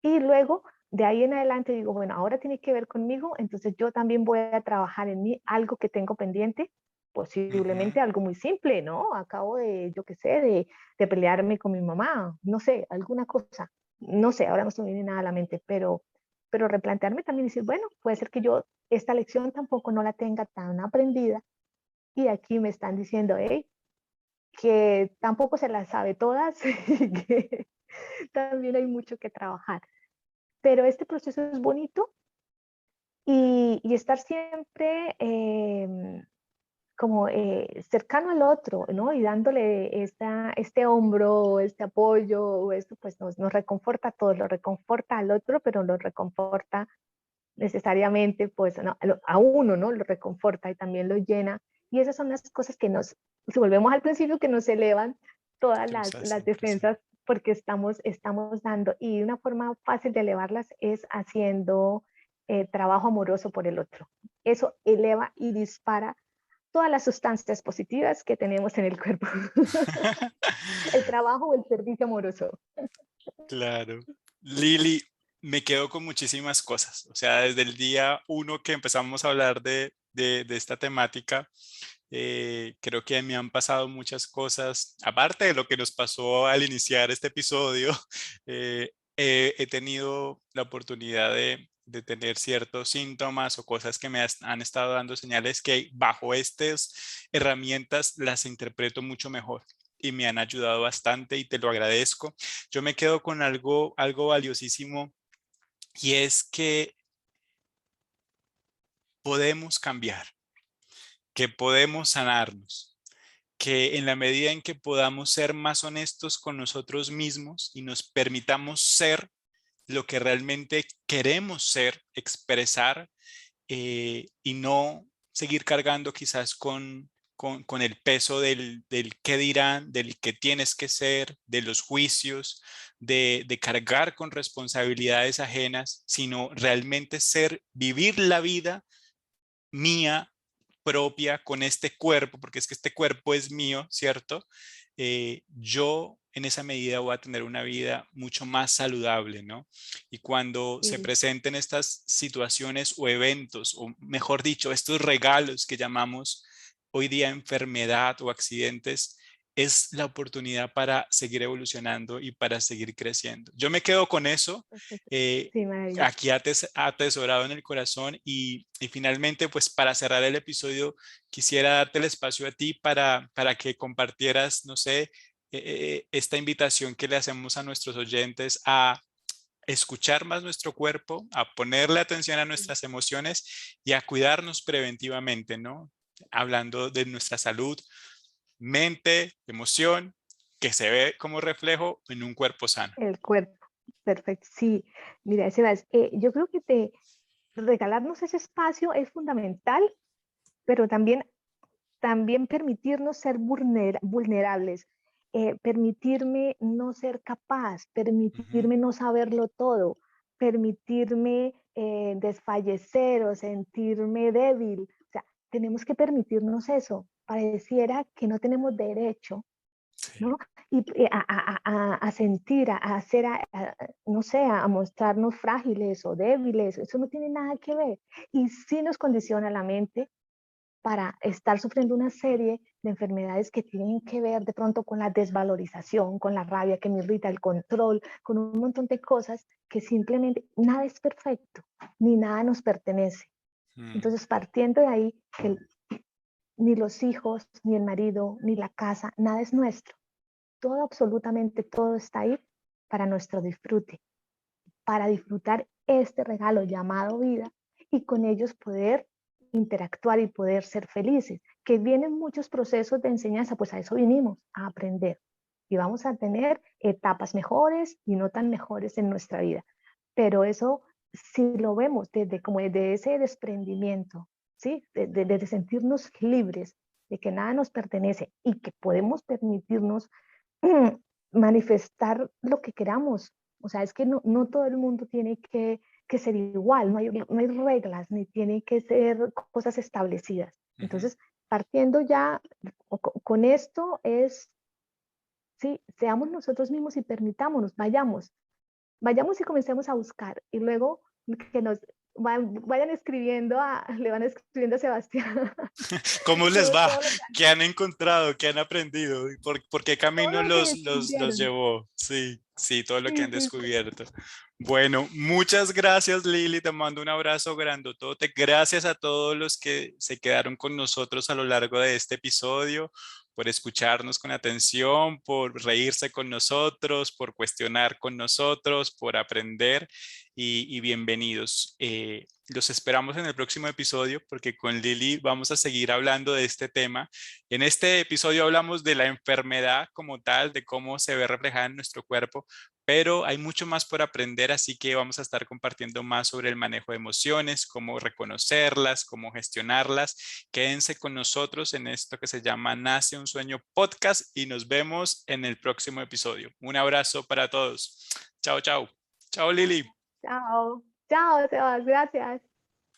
Y luego, de ahí en adelante digo, bueno, ahora tiene que ver conmigo, entonces yo también voy a trabajar en mí algo que tengo pendiente, ujú. posiblemente algo muy simple, ¿no? Acabo de, yo qué sé, de pelearme con mi mamá, no sé, alguna cosa, no sé, ahora no se me viene nada a la mente, pero replantearme también y decir, bueno, puede ser que yo esta lección tampoco no la tenga tan aprendida y aquí me están diciendo, hey, que tampoco se las sabe todas y que también hay mucho que trabajar. Pero este proceso es bonito y estar siempre como cercano al otro, ¿no? Y dándole este hombro, este apoyo, o esto pues nos reconforta a todos, lo reconforta al otro, pero lo reconforta necesariamente pues no, a uno, ¿no? Lo reconforta y también lo llena. Y esas son las cosas que nos, si volvemos al principio, que nos elevan todas Que nos las hacen crecer. defensas porque estamos dando. Y una forma fácil de elevarlas es haciendo trabajo amoroso por el otro. Eso eleva y dispara todas las sustancias positivas que tenemos en el cuerpo. El trabajo o el servicio amoroso. Claro. Lili, me quedo con muchísimas cosas. O sea, desde el día uno que empezamos a hablar de esta temática, creo que me han pasado muchas cosas. Aparte de lo que nos pasó al iniciar este episodio, he tenido la oportunidad de tener ciertos síntomas o cosas que han estado dando señales que bajo estas herramientas las interpreto mucho mejor y me han ayudado bastante y te lo agradezco. Yo me quedo con algo valiosísimo y es que podemos cambiar, que podemos sanarnos, que en la medida en que podamos ser más honestos con nosotros mismos y nos permitamos ser lo que realmente queremos ser, expresar, y no seguir cargando quizás con el peso del qué dirán, del que tienes que ser, de los juicios, de cargar con responsabilidades ajenas, sino realmente ser, vivir la vida mía propia con este cuerpo, porque es que este cuerpo es mío, ¿cierto? Yo en esa medida voy a tener una vida mucho más saludable, ¿no? Y cuando se Sí, presenten estas situaciones o eventos, o mejor dicho, estos regalos que llamamos hoy día enfermedad o accidentes, es la oportunidad para seguir evolucionando y para seguir creciendo. Yo me quedo con eso. perfecto. eh, Sí, maravilloso. Aquí atesorado en el corazón y finalmente pues para cerrar el episodio quisiera darte el espacio a ti para que compartieras, no sé, esta invitación que le hacemos a nuestros oyentes a escuchar más nuestro cuerpo, a ponerle atención a nuestras emociones y a cuidarnos preventivamente, ¿no? Hablando de nuestra salud, mente, emoción, que se ve como reflejo en un cuerpo sano. El cuerpo, perfecto. Sí, mira, Sebas, yo creo que regalarnos ese espacio es fundamental, pero también permitirnos ser vulnerables, permitirme no ser capaz, Ujú. permitirme no saberlo todo, permitirme desfallecer o sentirme débil. O sea, tenemos que permitirnos eso. Pareciera que no tenemos derecho, Sí. ¿no? a sentir, a hacer, no sé, a mostrarnos frágiles o débiles. Eso no tiene nada que ver. Y sí nos condiciona la mente para estar sufriendo una serie de enfermedades que tienen que ver de pronto con la desvalorización, con la rabia que me irrita, el control, con un montón de cosas que simplemente nada es perfecto, ni nada nos pertenece. Mm, Entonces, partiendo de ahí, que ni los hijos, ni el marido, ni la casa, nada es nuestro. Todo, absolutamente todo está ahí para nuestro disfrute, para disfrutar este regalo llamado vida y con ellos poder interactuar y poder ser felices. Que vienen muchos procesos de enseñanza, pues a eso vinimos, a aprender. Y vamos a tener etapas mejores y no tan mejores en nuestra vida. Pero eso, si lo vemos desde, como desde ese desprendimiento, ¿sí? Desde sentirnos libres, de que nada nos pertenece y que podemos permitirnos manifestar lo que queramos. O sea, es que no todo el mundo tiene que ser igual, no hay reglas, ni tiene que ser cosas establecidas. ujú. Entonces, partiendo ya con esto es, sí, seamos nosotros mismos y permitámonos, vayamos y comencemos a buscar. Y luego que nos vayan escribiendo, le van escribiendo a Sebastián ¿Cómo les todo, va? todo, lo, ¿Qué han encontrado? ¿Qué han aprendido? ¿Por qué todo camino lo que los descubrieron. llevó? Sí, sí, todo lo que Sí, han sí, sí. descubierto. Bueno, muchas gracias, Lili. Te mando un abrazo grandotote. Gracias a todos los que se quedaron con nosotros a lo largo de este episodio, por escucharnos con atención, por reírse con nosotros, por cuestionar con nosotros, por aprender y bienvenidos. Los esperamos en el próximo episodio porque con Lili vamos a seguir hablando de este tema. En este episodio hablamos de la enfermedad como tal, de cómo se ve reflejada en nuestro cuerpo, pero hay mucho más por aprender, así que vamos a estar compartiendo más sobre el manejo de emociones, cómo reconocerlas, cómo gestionarlas. Quédense con nosotros en esto que se llama Nace un Sueño Podcast y nos vemos en el próximo episodio. Un abrazo para todos. Chao, chao. Chao, Lili. Chao, chao, Sebas, gracias.